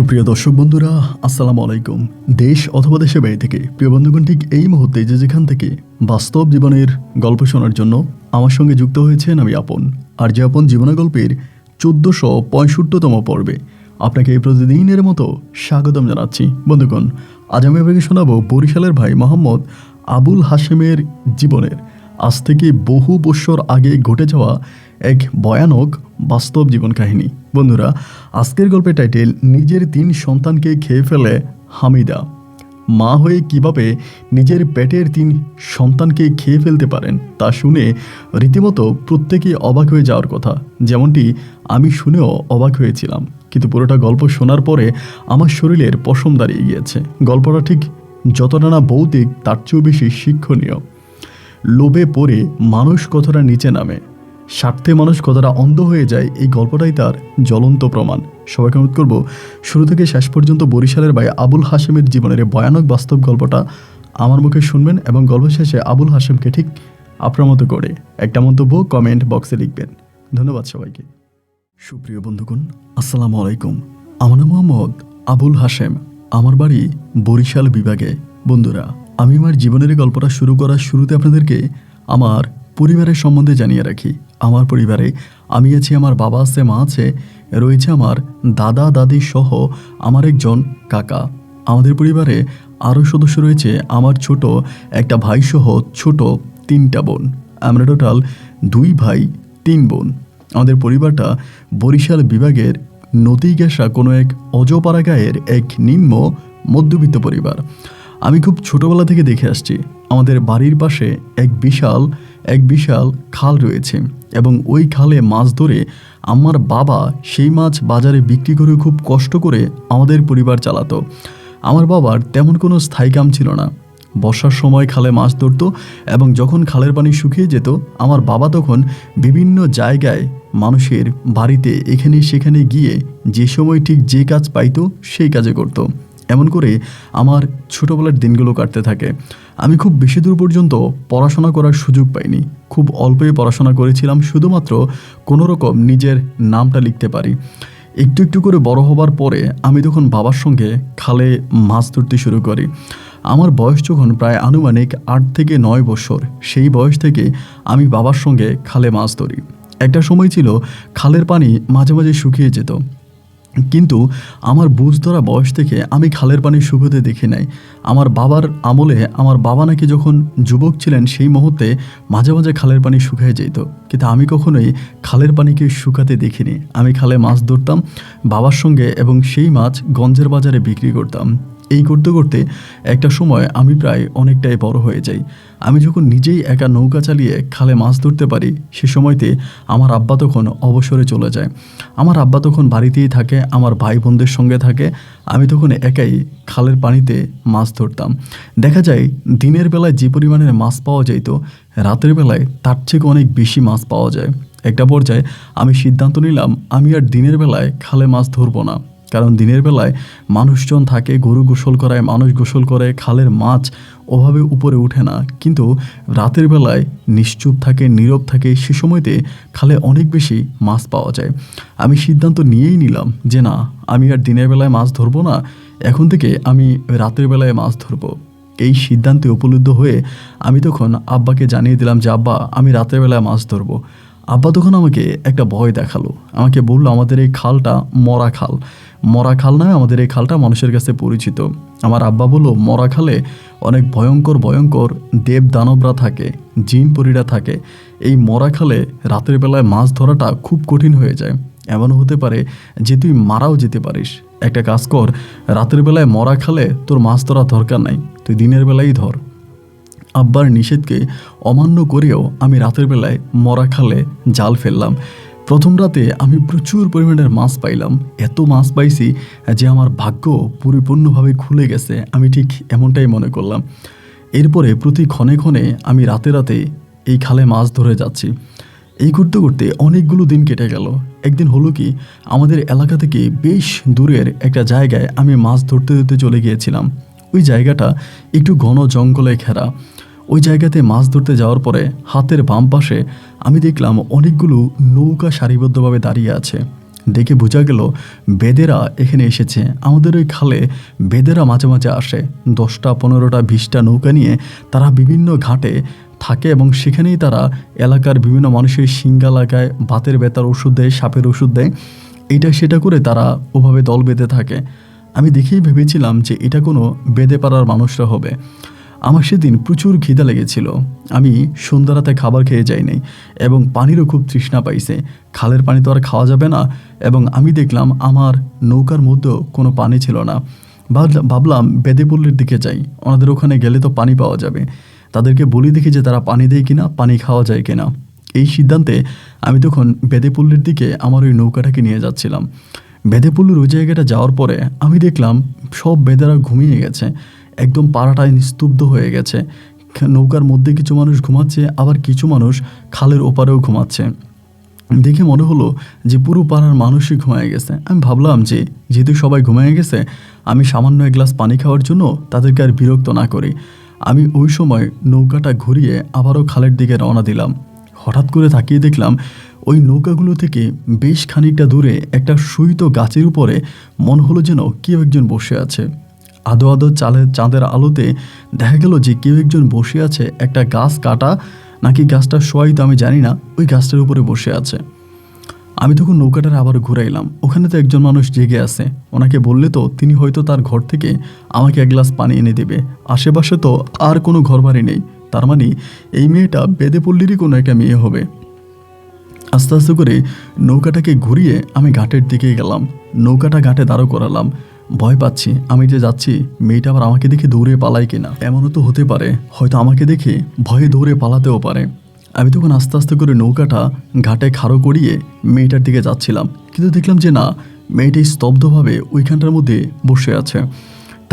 সুপ্রিয় দর্শক বন্ধুরা, আসসালামু আলাইকুম। দেশ অথবা দেশের বাইরে থেকে প্রিয় বন্ধুগণ, ঠিক এই মুহূর্তে যে যেখান থেকে বাস্তব জীবনের গল্প শোনার জন্য আমার সঙ্গে যুক্ত হয়েছেন, আমি আপন। আর যে আপন জীবনের গল্পের 1465তম পর্বে আপনাকে এই প্রতিদিনের মতো স্বাগতম জানাচ্ছি। বন্ধুগণ, আজ আমি আপনাকে শোনাবো বরিশালের ভাই মোহাম্মদ আবুল হাশেমের জীবনের আজ থেকে বহু বছর আগে ঘটে যাওয়া এক ভয়ানক বাস্তব জীবন কাহিনী। বন্ধুরা, আজকের গল্পের টাইটেল নিজের 3 সন্তানকে খেয়ে ফেলে হামিদা। মা হয়ে কিভাবে নিজের পেটের 3 সন্তানকে খেয়ে ফেলতে পারেন তা শুনে রীতিমতো প্রত্যেকেই অবাক হয়ে যাওয়ার কথা, যেমনটি আমি শুনেও অবাক হয়েছিলাম। কিন্তু পুরোটা গল্প শোনার পরে আমার শরীরের পশম দাঁড়িয়ে গিয়েছে। গল্পটা ঠিক যতটা না ভৌতিক, তার চেয়েও বেশি শিক্ষণীয়। লোভে পড়ে মানুষ কতটা নিচে নামে, স্বার্থে মানুষ কতটা অন্ধ হয়ে যায়, এই গল্পটাই তার জ্বলন্ত প্রমাণ। সবাইকে অনুরোধ করব শুরু থেকে শেষ পর্যন্ত বরিশালের ভাই আবুল হাশেমের জীবনের ভয়ানক বাস্তব গল্পটা আমার মুখে শুনবেন এবং গল্প শেষে আবুল হাশেমকে ঠিক আপনার মতো করে একটা মন্তব্য কমেন্ট বক্সে লিখবেন। ধন্যবাদ সবাইকে। সুপ্রিয় বন্ধুগণ, আসসালামু আলাইকুম। আমার নাম মোহাম্মদ আবুল হাশেম, আমার বাড়ি বরিশাল বিভাগে। বন্ধুরা, আমি আমার জীবনের গল্পটা শুরু করার শুরুতে আপনাদেরকে আমার পরিবারের সম্বন্ধে জানিয়ে রাখি। আমার পরিবারে আমি আছি, আমার বাবা আছে, মা আছে, রয়েছে আমার দাদা দাদি সহ আমার একজন কাকা। আমাদের পরিবারে আরও সদস্য রয়েছে, আমার ছোট একটা ভাই সহ ছোট 3টা বোন। আমরা টোটাল 2 ভাই 3 বোন। আমাদের পরিবারটা বরিশাল বিভাগের নদীগেশা কোনো এক অজপাড়া গায়ের এক নিম্ন মধ্যবিত্ত পরিবার। আমি খুব ছোটবেলা থেকে দেখে আসছি, আমাদের বাড়ির পাশে এক বিশাল খাল রয়েছে এবং ওই খালে মাছ ধরে আমার বাবা সেই মাছ বাজারে বিক্রি করে খুব কষ্ট করে আমাদের পরিবার চালাতো। আমার বাবার তেমন কোনো স্থায়ী কাম ছিল না। বর্ষার সময় খালে মাছ ধরতো এবং যখন খালের পানি শুকিয়ে যেত, আমার বাবা তখন বিভিন্ন জায়গায় মানুষের বাড়িতে এখানে সেখানে গিয়ে যে সময় ঠিক যে কাজ পাইতো সেই কাজে করতো। এমন করে আমার ছোটোবেলার দিনগুলো কাটতে থাকে। আমি খুব বেশি দূর পর্যন্ত পড়াশোনা করার সুযোগ পাইনি। খুব অল্পই পড়াশোনা করেছিলাম, শুধুমাত্র কোনো রকম নিজের নামটা লিখতে পারি। একটু একটু করে বড় হবার পরে আমি তখন বাবার সঙ্গে খালে মাছ ধরতে শুরু করি। আমার বয়স যখন প্রায় আনুমানিক 8 থেকে 9 বছর, সেই বয়স থেকে আমি বাবার সঙ্গে খালে মাছ ধরি। একটা সময় ছিল খালের পানি মাঝে মাঝে শুকিয়ে যেত, কিন্তু আমার বুঝ ধরা বয়স থেকে আমি খালের পানি শুকোতে দেখি নাই। আমার বাবার আমলে আমার বাবা নাকি যখন যুবক ছিলেন সেই মুহূর্তে মাঝে মাঝে খালের পানি শুকিয়ে যেত, কিন্তু আমি কখনোই খালের পানিকে শুকাতে দেখিনি। আমি খালে মাছ ধরতাম বাবার সঙ্গে এবং সেই মাছ গঞ্জের বাজারে বিক্রি করতাম। এই করতে করতে একটা সময় আমি প্রায় অনেকটাই বড় হয়ে যাই। আমি যখন নিজেই একা নৌকা চালিয়ে খালে মাছ ধরতে পারি, সে সময়তে আমার আব্বা তখন অবসরে চলে যায়। আমার আব্বা তখন বাড়িতেই থাকে, আমার ভাই বোনদের সঙ্গে থাকে। আমি তখন একাই খালের পানিতে মাছ ধরতাম। দেখা যায় দিনের বেলায় যে পরিমাণের মাছ পাওয়া যেত, রাতের বেলায় তার থেকে অনেক বেশি মাছ পাওয়া যায়। একটা পর্যায়ে আমি সিদ্ধান্ত নিলাম আমি আর দিনের বেলায় খালে মাছ ধরবো না, কারণ দিনের বেলায় মানুষজন থাকে, গরু গোসল করায়, মানুষ গোসল করে, খালের মাছ ওভাবে উপরে ওঠে না। কিন্তু রাতের বেলায় নিশ্চুপ থাকে, নীরব থাকে, সে সময়তে খালে অনেক বেশি মাছ পাওয়া যায়। আমি সিদ্ধান্ত নিয়েই নিলাম যে না, আমি আর দিনের বেলায় মাছ ধরবো না, এখন থেকে আমি রাতের বেলায় মাছ ধরবো। এই সিদ্ধান্তে উপলব্ধ হয়ে আমি তখন আব্বাকে জানিয়ে দিলাম যে আব্বা, আমি রাতের বেলায় মাছ ধরবো। আব্বা তখন আমাকে একটা ভয় দেখালো, আমাকে বললো আমাদের এই খালটা মরা খাল নয়, আমাদের এই খালটা মানুষের কাছে পরিচিত। আমার আব্বা বললো মরা খালে অনেক ভয়ঙ্কর দেব দানবরা থাকে, জিন পরীরা থাকে। এই মরা খালে রাতের বেলায় মাছ ধরাটা খুব কঠিন হয়ে যায়, এমনও হতে পারে যে তুই মারাও যেতে পারিস। একটা কাজ কর, রাতের বেলায় মরা খালে তোর মাছ ধরার দরকার নাই, তুই দিনের বেলায় ধর। আব্বার নিষেধকে অমান্য করেও আমি রাতের বেলায় মরা খালে জাল ফেললাম। প্রথম রাতে আমি প্রচুর পরিমাণের মাছ পাইলাম, এত মাছ পাইছি যে আমার ভাগ্য পরিপূর্ণভাবে খুলে গেছে, আমি ঠিক এমনটাই মনে করলাম। এরপরে প্রতি ক্ষণে ক্ষণে আমি রাতে রাতে এই খালে মাছ ধরে যাচ্ছি। এই করতে করতে অনেকগুলো দিন কেটে গেল। একদিন হলো কি, আমাদের এলাকা থেকে বেশ দূরের একটা জায়গায় আমি মাছ ধরতে ধরতে চলে গিয়েছিলাম। ওই জায়গাটা একটু ঘন জঙ্গলে ঘেরা। ওই জায়গাতে মাছ ধরতে যাওয়ার পরে হাতের বাম পাশে আমি দেখলাম অনেকগুলো নৌকা সারিবদ্ধভাবে দাঁড়িয়ে আছে। দেখে বোঝা গেল বেদেরা এখানে এসেছে। আমাদের ওই খালে বেদেরা মাঝে মাঝে আসে, 10টা 15টা 20টা নৌকা নিয়ে তারা বিভিন্ন ঘাটে থাকে এবং সেখানেই তারা এলাকার বিভিন্ন মানুষের শিঙ্গা লাগায়, বাতের ব্যথার ওষুধ দেয়, সাপের ওষুধ দেয়, এটা সেটা করে তারা ওভাবে দল বেঁধে থাকে। আমি দেখেই ভেবেছিলাম যে এটা কোনো বেদে পাড়ার মানুষরা হবে। আমার সেদিন প্রচুর খিদা লেগেছিল। আমি সন্ধ্যা রাতে খাবার খেয়ে যাই নাই এবং পানিরও খুব তৃষ্ণা পাইছে। খালের পানি তো আর খাওয়া যাবে না। এবং আমি দেখলাম আমার নৌকার মধ্যেও কোনো পানি ছিল না। ভাবলাম বেদেপল্লির দিকে যাই, ওনাদের ওখানে গেলে তো পানি পাওয়া যাবে। তাদেরকে বলি দেখি যে তারা পানি দেয় কিনা, পানি খাওয়া যায় কিনা। এই সিদ্ধান্তে আমি তখন বেদেপল্লির দিকে আমার ওই নৌকাটাকে নিয়ে যাচ্ছিলাম। বেদেপল্লির ওই জায়গাটা যাওয়ার পরে আমি দেখলাম সব বেদেরা ঘুমিয়ে গেছে, একদম পাড়াটায় নিস্তব্ধ হয়ে গেছে। নৌকার মধ্যে কিছু মানুষ ঘুমাচ্ছে, আবার কিছু মানুষ খালের ওপারেও ঘুমাচ্ছে। দেখে মনে হলো যে পুরো পাড়ার মানুষই ঘুমিয়ে গেছে। আমি ভাবলাম যে যেহেতু সবাই ঘুমিয়ে গেছে, আমি সামান্য এক গ্লাস পানি খাওয়ার জন্য তাদেরকে আর বিরক্ত না করি। আমি ওই সময় নৌকাটা ঘুরিয়ে আবারও খালের দিকে রওনা দিলাম। হঠাৎ করে তাকিয়ে দেখলাম ওই নৌকাগুলো থেকে বেশ খানিকটা দূরে একটা শুইতো গাছের উপরে মনে হলো যেন কেউ একজন বসে আছে। আদো আদো চাঁদের আলোতে দেখা গেল যে কেউ একজন বসে আছে। একটা গাছ কাটা নাকি গাছটা শোয়াই তো আমি জানি না, ওই গাছটার উপরে বসে আছে। আমি তখন নৌকাটার আবার ঘুরাইলাম। ওখানে তো একজন মানুষ জেগে আছে, ওনাকে বললে তো তিনি হয়তো তার ঘর থেকে আমাকে এক গ্লাস পানি এনে দেবে। আশেপাশে তো আর কোনো ঘরবাড়ি নেই, তার মানে এই মেয়েটা বেদেপল্লিরই কোনো একটা মেয়ে হবে। আস্তে আস্তে করে নৌকাটাকে ঘুরিয়ে আমি ঘাটের দিকে গেলাম। নৌকাটা ঘাটে দাঁড়ো করালাম। ভয় পাচ্ছি, আমি যে যাচ্ছি মেয়েটা আবার আমাকে দেখে দৌড়ে পালায় কিনা। এমনও তো হতে পারে হয়তো আমাকে দেখে ভয়ে দৌড়ে পালাতেও পারে। আমি তখন আস্তে আস্তে করে নৌকাটা ঘাটে খাড়ো করিয়ে মেয়েটার দিকে যাচ্ছিলাম, কিন্তু দেখলাম যে না, মেয়েটি স্তব্ধভাবে ওইখানটার মধ্যে বসে আছে।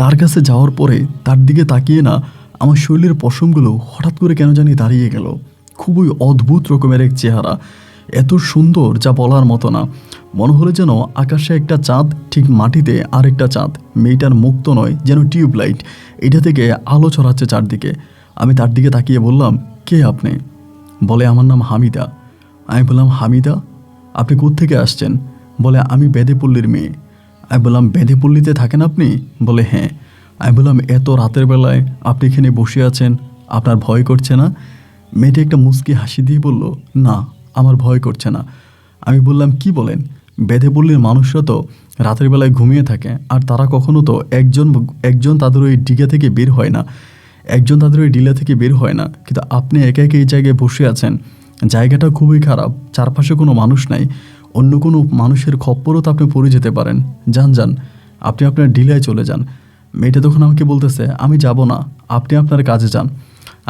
তার কাছে যাওয়ার পরে তার দিকে তাকিয়ে না আমার শরীরের পশমগুলো হঠাৎ করে কেন জানি দাঁড়িয়ে গেল। খুবই অদ্ভুত রকমের এক চেহারা, এত সুন্দর যা বলার মতো না। মনে হলো যেন আকাশে একটা চাঁদ, ঠিক মাটিতে আরেকটা চাঁদ। মেয়েটার মুখ তো নয়, যেন টিউবলাইট, এটা থেকে আলো ছড়াচ্ছে চারদিকে। আমি তার দিকে তাকিয়ে বললাম, কে আপনি? বলে, আমার নাম হামিদা। আমি বললাম, হামিদা, আপনি কোত্থেকে আসছেন? বলে, আমি বেদেপল্লির মেয়ে। আমি বললাম, বেদেপল্লিতে থাকেন আপনি? বলে, হ্যাঁ। আমি বললাম, এত রাতের বেলায় আপনি এখানে বসে আছেন, আপনার ভয় করছে না? মেয়েটা একটা মুচকি হাসি দিয়ে বলল, না, আমার ভয় করছে না। আমি বললাম, কি বলেন? বেদেপল্লির মানুষরা তো রাতের বেলায় ঘুমিয়ে থাকে, আর তারা কখনো তো একজন তাদের ওই ডিগা থেকে বের হয় না, একজন তাদের ওই ডিলা থেকে বের হয় না। কিন্তু আপনি একা একা এই জায়গায় বসে আছেন, জায়গাটা খুবই খারাপ, চারপাশে কোনো মানুষ নাই, অন্য কোনো মানুষের খপ্পরও তো আপনি পড়ে যেতে পারেন। যান, আপনি আপনার ডিলায় চলে যান। মেয়েটা তখন আমাকে বলতেছে, আমি যাব না, আপনি আপনার কাজে যান।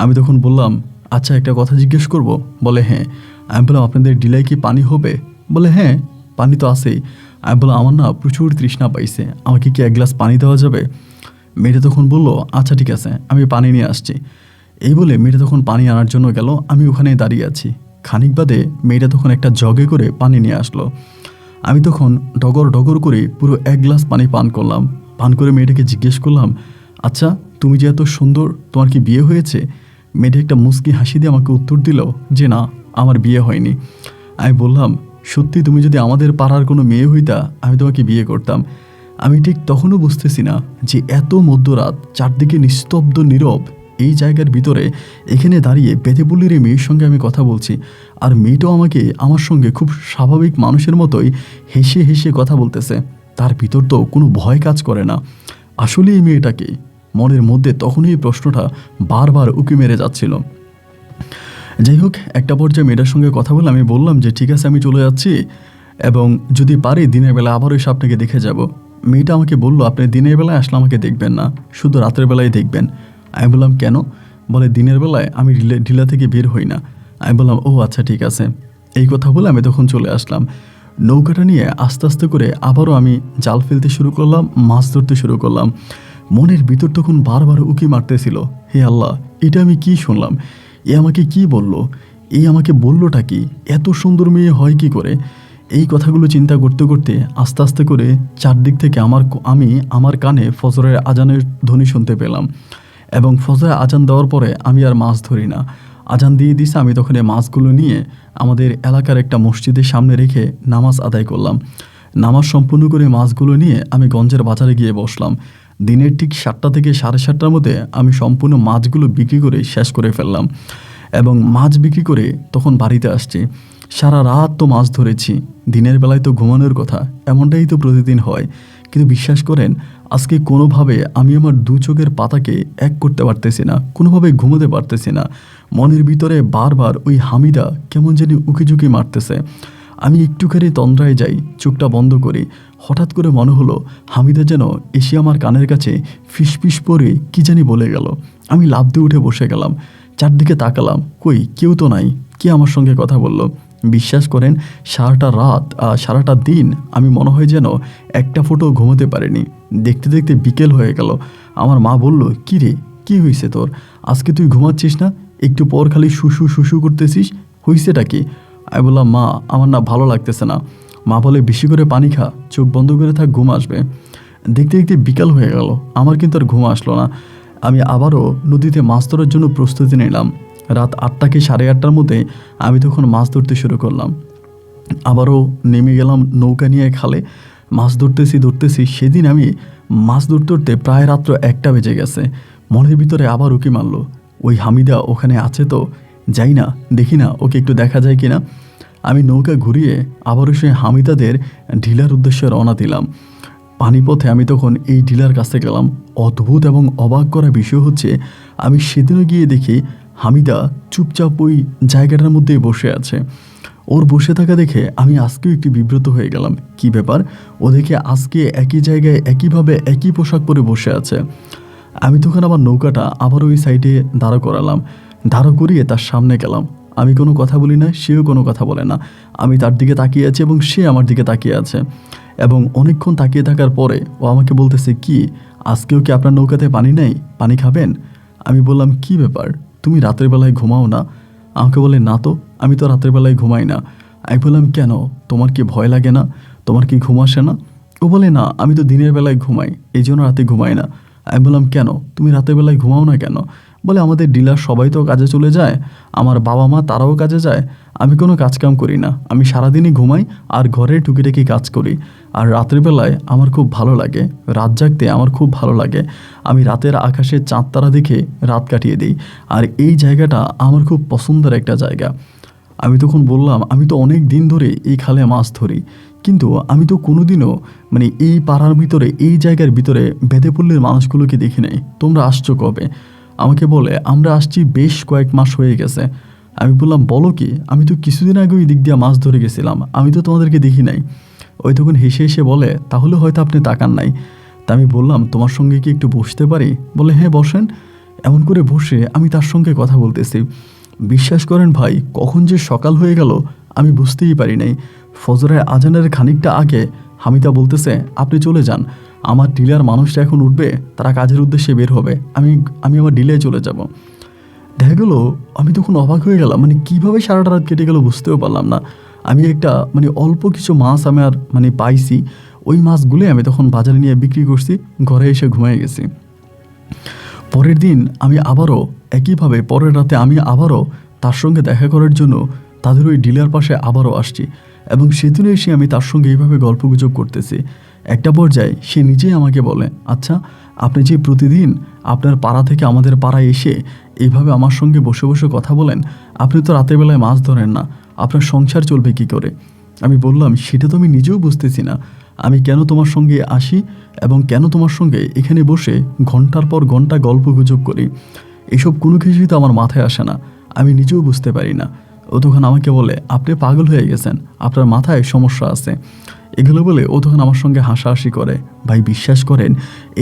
আমি তখন বললাম, আচ্ছা, একটা কথা জিজ্ঞেস করব? বলে, হ্যাঁ। আমি বললাম, আপনাদের ডিলায় কি পানি হবে? বলে, হ্যাঁ, পানি তো আছেই। আমি বললাম, আমার না প্রচুর তৃষ্ণা পাইছে, আমাকে কি এক গ্লাস পানি দেওয়া যাবে? মেয়েটা তখন বলল, আচ্ছা ঠিক আছে, আমি পানি নিয়ে আসছি। এই বলে মেয়েটা তখন পানি আনার জন্য গেল। আমি ওখানেই দাঁড়িয়ে আছি। খানিক বাদে মেয়েটা তখন একটা জগে করে পানি নিয়ে আসলো। আমি তখন ডগর ডগর করে পুরো এক গ্লাস পানি পান করলাম। পান করে মেয়েটাকে জিজ্ঞেস করলাম, আচ্ছা, তুমি যে এত সুন্দর, তোমার কি বিয়ে হয়েছে? মেয়েটা একটা মুচকি হাসি দিয়ে আমাকে উত্তর দিল যে না, আমার বিয়ে হয়নি। আমি বললাম, সত্যি তুমি যদি আমাদের পাড়ার কোনো মেয়ে হইতা, আমি তোমাকে বিয়ে করতাম। আমি ঠিক তখনও বুঝতেছি না যে এত মধ্যরাত, চারদিকে নিস্তব্ধ নীরব, এই জায়গার ভিতরে এখানে দাঁড়িয়ে বেদেপল্লির এই মেয়ের সঙ্গে আমি কথা বলছি, আর মেয়েটাও আমাকে আমার সঙ্গে খুব স্বাভাবিক মানুষের মতোই হেসে হেসে কথা বলতেছে। তার ভিতর তো কোনো ভয় কাজ করে না। আসলে এই মেয়েটাকে, মনের মধ্যে তখনই এই প্রশ্নটা বারবার উকি মেরে যাচ্ছিল। যাই হোক, একটা পর্যায়ে মেয়েটার সঙ্গে কথা বলে আমি বললাম যে ঠিক আছে, আমি চলে যাচ্ছি, এবং যদি পারি দিনের বেলা আবারও এসে আপনাকে দেখে যাব। মেয়েটা আমাকে বলল, আপনি দিনের বেলায় আসলে আমাকে দেখবেন না, শুধু রাতের বেলায় দেখবেন। আমি বললাম, কেন? বলে, দিনের বেলায় আমি ডিলা থেকে বের হই না। আমি বললাম, ও আচ্ছা ঠিক আছে। এই কথা বলে আমি তখন চলে আসলাম। নৌকাটা নিয়ে আস্তে আস্তে করে আবারও আমি জাল ফেলতে শুরু করলাম, মাছ ধরতে শুরু করলাম। মনের ভিতর তখন বারবার উকি মারতেছিল, হে আল্লাহ, এটা আমি কি শুনলাম? এ আমাকে কি বলল? এই আমাকে বললোটা কি? এত সুন্দর মেয়ে হয় কি করে? এই কথাগুলো চিন্তা করতে করতে আস্তে আস্তে করে চারদিক থেকে আমি আমার কানে ফজরের আজানের ধ্বনি শুনতে পেলাম। এবং ফজরের আজান দেওয়ার পরে আমি আর মাছ ধরি না। আজান দিয়ে দিছে, আমি তখন এই মাছগুলো নিয়ে আমাদের এলাকার একটা মসজিদের সামনে রেখে নামাজ আদায় করলাম। নামাজ সম্পূর্ণ করে মাছগুলো নিয়ে আমি গঞ্জের বাজারে গিয়ে বসলাম। দিনের ঠিক 7টা থেকে 7:30টার মধ্যে আমি সম্পূর্ণ মাছগুলো বিক্রি করে শেষ করে ফেললাম এবং মাছ বিক্রি করে তখন বাড়িতে আসছি। সারা রাত তো মাছ ধরেছি, দিনের বেলায় তো ঘুমানোর কথা, এমনটাই তো প্রতিদিন হয়। কিন্তু বিশ্বাস করেন, আজকে কোনোভাবে আমি আমার দু চোখের পাতাকে এক করতে পারতেছি না, কোনোভাবে ঘুমোতে পারতেছি না। মনের ভিতরে বারবার ওই হামিদা কেমন জানি উকিঝুঁকি মারতেছে। আমি একটুখানি তন্দ্রায় যাই, চোখটা বন্ধ করি। হঠাৎ করে মনে হলো হামিদা যেন এসে আমার কানের কাছে ফিসফিস করে কি জানি বলে গেল। আমি লাফ দিয়ে উঠে বসে গেলাম, চারদিকে তাকালাম, কই কেউ তো নাই, কে আমার সঙ্গে কথা বলল। বিশ্বাস করেন, সারাটা রাত সারাটা দিন আমি মনে হয় যেন একটা ফোঁটাও ঘুমোতে পারিনি। দেখতে দেখতে বিকেল হয়ে গেল। আমার মা বলল, কী রে, কী হয়েছে তোর? আজকে তুই ঘুমাচ্ছিস না, একটু পর খালি শুশু শুশু করতেছিস, হয়েছেটা কি? আমি বললাম, মা আমার না ভালো লাগতেছে না। মা বলে, বেশি করে পানি খা, চোখ বন্ধ করে থাক, ঘুম আসবে। দেখতে দেখতে বিকাল হয়ে গেল, আমার কিন্তু আর ঘুম আসলো না। আমি আবারও নদীতে মাছ ধরার জন্য প্রস্তুতি নিলাম। রাত 8টা কি 8:30টার মধ্যে আমি তখন মাছ ধরতে শুরু করলাম। আবারও নেমে গেলাম নৌকা নিয়ে খালে, মাছ ধরতেছি। সেদিন আমি মাছ ধরতে প্রায় রাত্র 1টা বেজে গেছে। মনের ভিতরে আবার উকি মারল, ওই হামিদা ওখানে আছে তো, যাই না, দেখি না ওকে একটু দেখা যায় কিনা। আমি নৌকা ঘুরিয়ে আবারও সেই হামিদাদের ঢিলার উদ্দেশ্যে রওনা দিলাম। পানিপথে আমি তখন এই ডিলার কাছে গেলাম। অদ্ভুত এবং অবাক করা বিষয় হচ্ছে, আমি সেদিনও গিয়ে দেখি হামিদা চুপচাপ ওই জায়গাটার মধ্যেই বসে আছে। ওর বসে থাকা দেখে আমি আজকেও একটু বিব্রত হয়ে গেলাম। কি ব্যাপার, ও দেখে আজকে একই জায়গায় একইভাবে একই পোশাক পরে বসে আছে। আমি তখন আমার নৌকাটা আবার ওই সাইডে দাঁড় করালাম, দাঁড় করিয়ে তার সামনে গেলাম। আমি কোনো কথা বলি না, সেও কোনো কথা বলে না। আমি তার দিকে তাকিয়ে আছি এবং সে আমার দিকে তাকিয়ে আছে। এবং অনেকক্ষণ তাকিয়ে থাকার পরে ও আমাকে বলতেছে, কি আজকেও কি আপনার নৌকাতে পানি নেই, পানি খাবেন? আমি বললাম, কি ব্যাপার, তুমি রাতের বেলায় ঘুমাও না? আমাকে বলে, না তো, আমি তো রাতের বেলায় ঘুমাই না। আমি বললাম, কেন, তোমার কি ভয় লাগে না, তোমার কি ঘুম আসে না? ও বলে, না, আমি তো দিনের বেলায় ঘুমাই, এই জন্য রাতে ঘুমাই না। আমি বললাম, কেন, তুমি রাতের বেলায় ঘুমাও না কেন? বলে, আমাদের ডিলার সবাই তো কাজে চলে যায়, আমার বাবা মা তারাও কাজে যায়, আমি কোনো কাজকাম করি না, আমি সারাদিনই ঘুমাই আর ঘরে টুকিটাকি কাজ করি। আর রাতের বেলায় আমার খুব ভালো লাগে, রাত জাগতে আমার খুব ভালো লাগে। আমি রাতের আকাশে চাঁদ তারা দেখে রাত কাটিয়ে দিই। আর এই জায়গাটা আমার খুব পছন্দের একটা জায়গা। আমি তখন বললাম, আমি তো অনেক দিন ধরে এই খালে মাছ ধরি, কিন্তু আমি তো কোনোদিনও মানে এই পাড়ার ভিতরে, এই জায়গার ভিতরে বেদেপল্লীর মানুষগুলোকে দেখি নাই, তোমরা আসছো কবে? আমাকে বলে, আমরা আসছি বেশ কয়েক মাস হয়ে গেছে। আমি বললাম, বলো কি, আমি তো কিছুদিন আগে ওই দিক দিয়ে মাছ ধরে গেছিলাম, আমি তো তোমাদেরকে দেখি নাই। ওই তখন হেসে হেসে বলে, তাহলে হয়তো আপনি তাকান নাই। তা আমি বললাম, তোমার সঙ্গে কি একটু বসতে পারি? বলে, হ্যাঁ বসেন। এমন করে বসে আমি তার সঙ্গে কথা বলতেছি। বিশ্বাস করেন ভাই, কখন যে সকাল হয়ে গেল আমি বুঝতেই পারি নাই। ফজরের আজানের খানিকটা আগে হামিদা বলতেছে, আপনি চলে যান, আমার ডিলার মানুষটা এখন উঠবে, তারা কাজের উদ্দেশ্যে বের হবে, আমি আমার ডিলে চলে যাব। দেখা গেল আমি তখন অবাক হয়ে গেলাম, মানে কীভাবে সারাটা রাত কেটে গেল বুঝতেও পারলাম না। আমি একটা মানে অল্প কিছু মাছ আমি আর মানে পাইছি, ওই মাছগুলো আমি তখন বাজারে নিয়ে বিক্রি করছি, ঘরে এসে ঘুমিয়ে গেছি। পরের দিন আমি আবারও একইভাবে, পরের রাতে আমি আবারও তার সঙ্গে দেখা করার জন্য তাদের ওই ডিলার পাশে আবারও আসছি এবং সেদিনও এসে আমি তার সঙ্গে এইভাবে গল্পগুজব করতেছি। একটা পর্যায়ে সে নিজেই আমাকে বলে, আচ্ছা, আপনি যে প্রতিদিন আপনার পাড়া থেকে আমাদের পাড়ায় এসে এইভাবে আমার সঙ্গে বসে বসে কথা বলেন, আপনি তো রাতের বেলায় মাছ ধরেন না, আপনার সংসার চলবে কি করে? আমি বললাম, সেটা তো আমি নিজেও বুঝতেছি না, আমি কেন তোমার সঙ্গে আসি এবং কেন তোমার সঙ্গে এখানে বসে ঘন্টার পর ঘন্টা গল্পগুজব করি, এসব কোনো কিছুই তো আমার মাথায় আসে না, আমি নিজেও বুঝতে পারি না। ও তখন আমাকে বলে, আপনি পাগল হয়ে গেছেন, আপনার মাথায় সমস্যা আছে, এগুলো বলে ও তখন আমার সঙ্গে হাসাহাসি করে। ভাই বিশ্বাস করেন,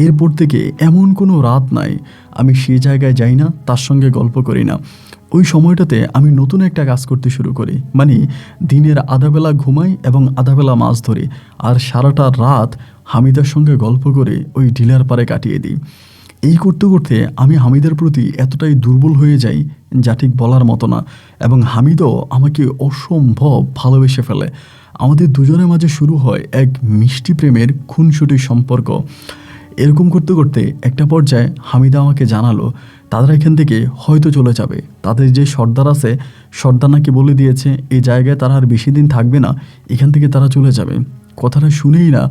এরপর থেকে এমন কোনো রাত নাই আমি সে জায়গায় যাই না, তার সঙ্গে গল্প করি না। ওই সময়টাতে আমি নতুন একটা কাজ করতে শুরু করি, মানে দিনের আধাবেলা ঘুমাই এবং আধাবেলা মাছ ধরি, আর সারাটা রাত হামিদার সঙ্গে গল্প করে ওই ডিলার পারে কাটিয়ে দিই। এই করতে করতে আমি হামিদের প্রতি এতটাই দুর্বল হয়ে যাই যা ঠিক বলার মতো না, এবং হামিদও আমাকে অসম্ভব ভালোবেসে ফেলে। আমাদের দুজনের মাঝে শুরু হয় এক মিষ্টি প্রেমের খুনসুটি সম্পর্ক। এরকম করতে করতে একটা পর্যায়ে হামিদা আমাকে জানালো তারা এখান থেকে হয়তো চলে যাবে, তাদের যে সর্দার আছে, সর্দার নাকি বলে দিয়েছে এই জায়গায় তারা আর বেশি দিন থাকবে না, এখান থেকে তারা চলে যাবে। কথাটা শুনেই না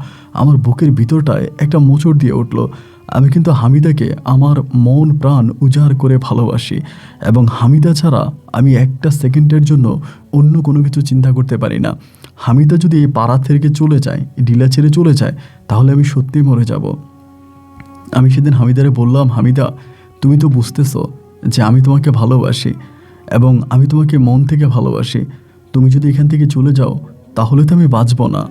আমার বুকের ভিতরটায় একটা মোচড় দিয়ে উঠল। আমি কিন্তু হামিদাকে আমার মন প্রাণ উজাড় করে ভালোবাসি, এবং হামিদা ছাড়া আমি একটা সেকেন্ডের জন্য অন্য কোনো কিছু চিন্তা করতে পারি না। হামিদা যদি এই পাড়া থেকে চলে যায়, ডিলা ছেড়ে চলে যায়, তাহলে আমি সত্যিই মরে যাব। আমি সেদিন হামিদারে বললাম, হামিদা, তুমি তো বুঝতেছো যে আমি তোমাকে ভালোবাসি এবং আমি তোমাকে মন থেকে ভালোবাসি। তুমি যদি এখান থেকে চলে যাও তাহলে তো আমি বাঁচব না।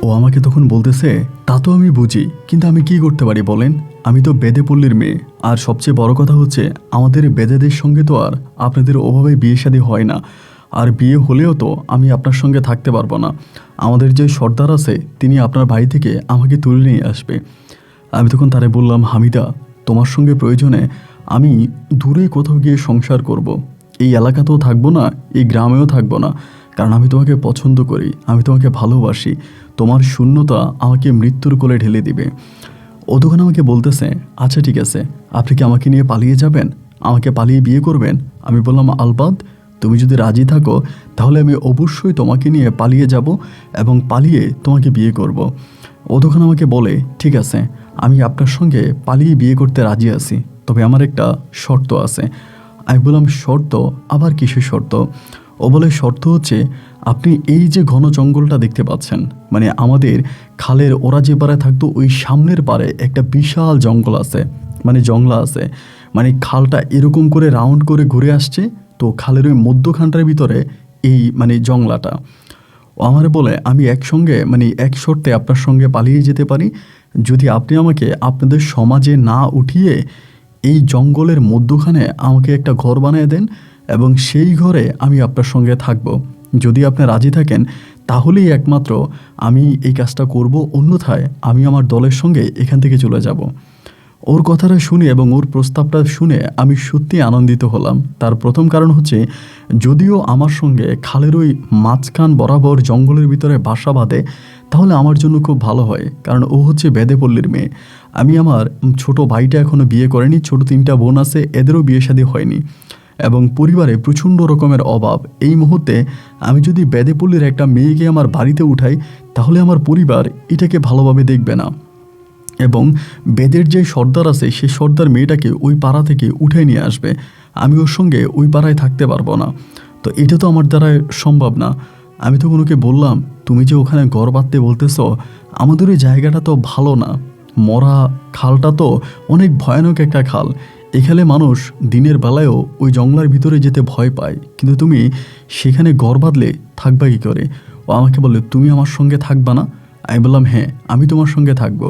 ও আমাকে তখন বলতেছে, তা তো আমি বুঝি, কিন্তু আমি কি করতে পারি বলেন? আমি তো বেদেপল্লীর মেয়ে, আর সবচেয়ে বড় কথা হচ্ছে আমাদের বেদেদের সঙ্গে তো আর আপনাদের ওভাবে বিয়ে শাদী হয় না, আর বিয়ে হলেও তো আমি আপনার সঙ্গে থাকতে পারবো না। আমাদের যে সর্দার আছে তিনি আপনার বাড়ি থেকে আমাকে তুলে নিয়ে আসবে। আমি তখন তারে বললাম, হামিদা, তোমার সঙ্গে প্রয়োজনে আমি দূরে কোথাও গিয়ে সংসার করব। এই এলাকাতেও থাকবো না, এই গ্রামেও থাকবো না, কারণ আমি তোমাকে পছন্দ করি, আমি তোমাকে ভালোবাসি। তোমার শূন্যতা আমাকে মৃত্যুর কোলে ঢেলে দিবে। ও তখন আমাকে বলতেছে, আচ্ছা ঠিক আছে, আপনি কি আমাকে নিয়ে পালিয়ে যাবেন? আমাকে পালিয়ে বিয়ে করবেন? আমি বললাম, আলবাদ, তুমি যদি রাজি থাকো তাহলে আমি অবশ্যই তোমাকে নিয়ে পালিয়ে যাব এবং পালিয়ে তোমাকে বিয়ে করব। ও তখন আমাকে বলে, ঠিক আছে, আমি আপনার সঙ্গে পালিয়ে বিয়ে করতে রাজি আছি, তবে আমার একটা শর্ত আছে। আমি বললাম, শর্ত? আবার কিসের শর্ত? ও বলে, শর্ত হচ্ছে আপনি এই যে ঘন জঙ্গলটা দেখতে পাচ্ছেন, মানে আমাদের খালের ওরা যে পাড়ে থাকতো ওই সামনের পাড়ে একটা বিশাল জঙ্গল আছে, মানে জংলা আছে, মানে খালটা এরকম করে রাউন্ড করে ঘুরে আসছে, তো খালের ওই মধ্যখানটার ভিতরে এই মানে জংলাটা। ও আমার বলে, আমি একসঙ্গে মানে এক শর্তে আপনার সঙ্গে পালিয়ে যেতে পারি, যদি আপনি আমাকে আপনাদের সমাজে না উঠিয়ে এই জঙ্গলের মধ্যখানে আমাকে একটা ঘর বানিয়ে দেন এবং সেই ঘরে আমি আপনার সঙ্গে থাকব। যদি আপনি রাজি থাকেন তাহলেই একমাত্র আমি এই কাজটা করব, অন্যথায় আমি আমার দলের সঙ্গে এখান থেকে চলে যাব। ওর কথাটা শুনে এবং ওর প্রস্তাবটা শুনে আমি সত্যি আনন্দিত হলাম। তার প্রথম কারণ হচ্ছে, যদিও আমার সঙ্গে খালের ওই মাঝখান বরাবর জঙ্গলের ভিতরে বাসা বাঁধে তাহলে আমার জন্য খুব ভালো হয়, কারণ ও হচ্ছে বেদেপল্লীর মেয়ে। আমি আমার ছোট ভাইটা এখনও বিয়ে করেনি, ছোট 3টা বোন আছে, এদেরও বিয়ে শাদী হয়নি এবং পরিবারে প্রচণ্ড রকমের অভাব। এই মুহূর্তে আমি যদি বেদেপল্লীর একটা মেয়েকে আমার বাড়িতে উঠাই তাহলে আমার পরিবার এটাকে ভালোভাবে দেখবে না, এবং বেদের যে সর্দার আছে সেই সর্দার মেয়েটাকে ওই পাড়া থেকে উঠে নিয়ে আসবে। আমি ওর সঙ্গে ওই পাড়ায় থাকতে পারবো না, তো এটা তো আমার দ্বারা সম্ভব না। আমি তো ওকে বললাম, তুমি যে ওখানে ঘর বাঁধতে বলতেছ, আমাদের ওই জায়গাটা তো ভালো না, মরা খালটা তো অনেক ভয়ানক একটা খাল। এখানে মানুষ দিনের বেলায়ও ওই জঙ্গলার ভিতরে যেতে ভয় পায়, কিন্তু তুমি সেখানে ঘর বাঁধলে থাকবা কী করে? ও আমাকে বলে, তুমি আমার সঙ্গে থাকবা না? আমি বললাম, হ্যাঁ, আমি তোমার সঙ্গে থাকবো।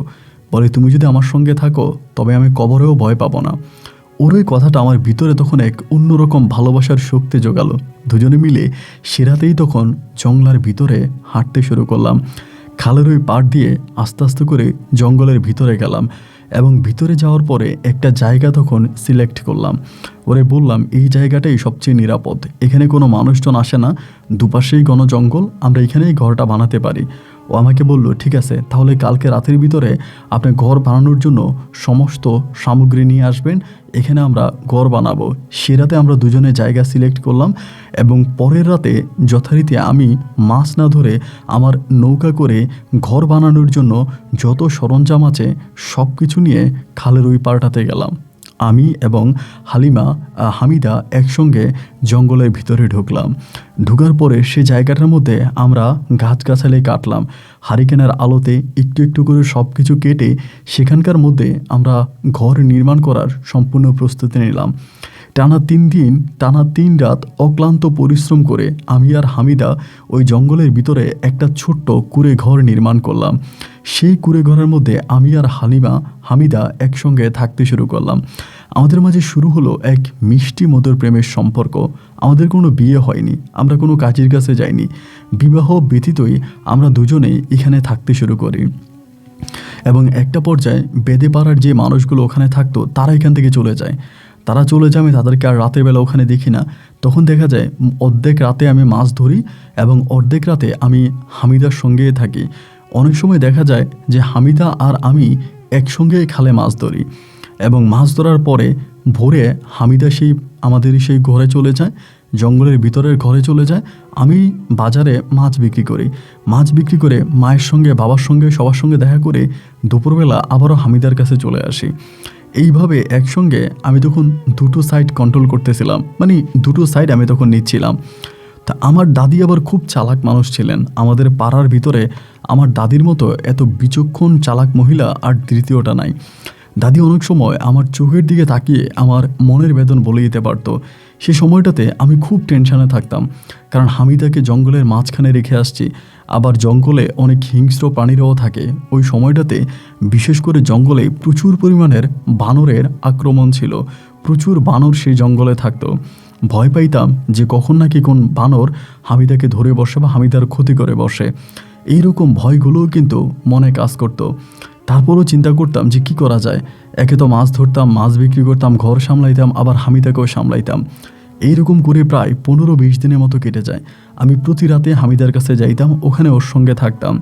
বলে, তুমি যদি আমার সঙ্গে থাকো তবে আমি কবরেও ভয় পাবো না। ওর ওই কথাটা আমার ভিতরে তখন এক অন্যরকম ভালোবাসার শক্তি জোগালো। দুজনে মিলে সেরাতেই তখন জঙ্গলার ভিতরে হাঁটতে শুরু করলাম। খালের ওই পাড় দিয়ে আস্তে আস্তে করে জঙ্গলের ভিতরে গেলাম এবং ভিতরে যাওয়ার পরে একটা জায়গা তখন সিলেক্ট করলাম। ওরে বললাম, এই জায়গাটাই সবচেয়ে নিরাপদ, এখানে কোনো মানুষজন আসে না, দুপাশেই ঘন জঙ্গল, আমরা এখানেই ঘরটা বানাতে পারি। ও আমাকে বলল, ঠিক আছে, তাহলে কালকে রাতের ভিতরে আপনি ঘর বানানোর জন্য সমস্ত সামগ্রী নিয়ে আসবেন, এখানে আমরা ঘর বানাবো। সে রাতে আমরা দুজনে জায়গা সিলেক্ট করলাম এবং পরের রাতে যথারীতি আমি মাছ না ধরে আমার নৌকা করে ঘর বানানোর জন্য যত সরঞ্জাম আছে সব কিছু নিয়ে খালের ওই পাড়টাতে গেলাম। আমি এবং হামিদা একসঙ্গে জঙ্গলের ভিতরে ঢুকলাম। ঢোকার পরে সে জায়গাটার মধ্যে আমরা গাছগাছালি কাটলাম। হারিকেনের আলোতে একটু একটু করে সব কিছু কেটে সেখানকার মধ্যে আমরা ঘর নির্মাণ করার সম্পূর্ণ প্রস্তুতি নিলাম। টানা 3 দিন, টানা 3 রাত অক্লান্ত পরিশ্রম করে আমি আর হামিদা ওই জঙ্গলের ভিতরে একটা ছোট্ট কুঁড়ে ঘর নির্মাণ করলাম। সেই কুঁড়ে ঘরের মধ্যে আমি আর হামিদা একসঙ্গে থাকতে শুরু করলাম। আমাদের মাঝে শুরু হলো এক মিষ্টি মধুর প্রেমের সম্পর্ক। আমাদের কোনো বিয়ে হয়নি, আমরা কোনো কাজের কাছে যাইনি, বিবাহ ব্যতীতই আমরা দুজনেই এখানে থাকতে শুরু করি। এবং একটা পর্যায়ে বেদে পাড়ার যে মানুষগুলো ওখানে থাকতো তারা এখান থেকে চলে যায়। আমি তাদেরকে আর রাতের বেলা ওখানে দেখি না। তখন দেখা যায় অর্ধেক রাতে আমি মাছ ধরি এবং অর্ধেক রাতে আমি হামিদার সঙ্গে থাকি। অনেক সময় দেখা যায় যে হামিদা আর আমি একসঙ্গে খালে মাছ ধরি এবং মাছ ধরার পরে ভোরে হামিদা আমাদের সেই ঘরে চলে যায়, জঙ্গলের ভিতরের ঘরে চলে যায়। আমি বাজারে মাছ বিক্রি করি। মাছ বিক্রি করে মায়ের সঙ্গে, বাবার সঙ্গে, সবার সঙ্গে দেখা করে দুপুরবেলা আবারও হামিদার কাছে চলে আসি। এইভাবে একসঙ্গে আমি তখন দুটো সাইড কন্ট্রোল করতেছিলাম, মানে দুটো সাইড আমি তখন নিচ্ছিলাম। তা আমার দাদি আবার খুব চালাক মানুষ ছিলেন। আমাদের পাড়ার ভিতরে আমার দাদির মতো এত বিচক্ষণ চালাক মহিলা আর দ্বিতীয়টা নাই। দাদি অনেক সময় আমার চোখের দিকে তাকিয়ে আমার মনের বেদন বলে দিতে পারতো। সে সময়টাতে আমি খুব টেনশনে থাকতাম, কারণ হামিদাকে জঙ্গলের মাঝখানে রেখে আসছি। আবার জঙ্গলে অনেক হিংস্র প্রাণীরাও থাকে। ওই সময়টাতে বিশেষ করে জঙ্গলে প্রচুর পরিমাণের বানরের আক্রমণ ছিল। প্রচুর বানর সেই জঙ্গলে থাকতো। ভয় পাইতাম যে কখন নাকি কোন বানর হামিদাকে ধরে বসে বা হামিদার ক্ষতি করে বসে। এইরকম ভয়গুলোও কিন্তু মনে কাজ করতো। তারপরও চিন্তা করতাম যে কি করা যায়। একে তো মাছ ধরতাম, মাছ বিক্রি করতাম, ঘর সামলাইতাম, আবার হামিদাকেও সামলাইতাম। এইরকম করে প্রায় 15-20 দিনের মতো কেটে যায়। আমি প্রতি রাতে হামিদার কাছে যাইতাম, ওখানে ওর সঙ্গে থাকতাম।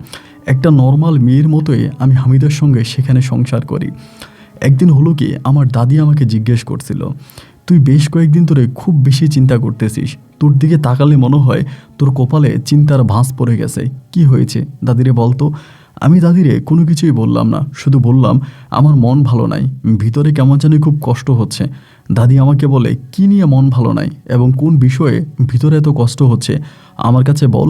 একটা নর্মাল মেয়ের মতোই আমি হামিদার সঙ্গে সেখানে সংসার করি। একদিন হলো কি, আমার দাদি আমাকে জিজ্ঞেস করছিল, তুই বেশ কয়েকদিন ধরে খুব বেশি চিন্তা করতেছিস, তোর দিকে তাকালে মনে হয় তোর কপালে চিন্তার ভাঁজ পড়ে গেছে, কি হয়েছে দাদিরে বলতো। আমি দাদিরে কোনো কিছুই বললাম না, শুধু বললাম আমার মন ভালো নাই, ভিতরে কেমন জানি খুব কষ্ট হচ্ছে। দাদি আমাকে বলে, কি নিয়ে মন ভালো নাই এবং কোন বিষয়ে ভিতরে এত কষ্ট হচ্ছে আমার কাছে বল।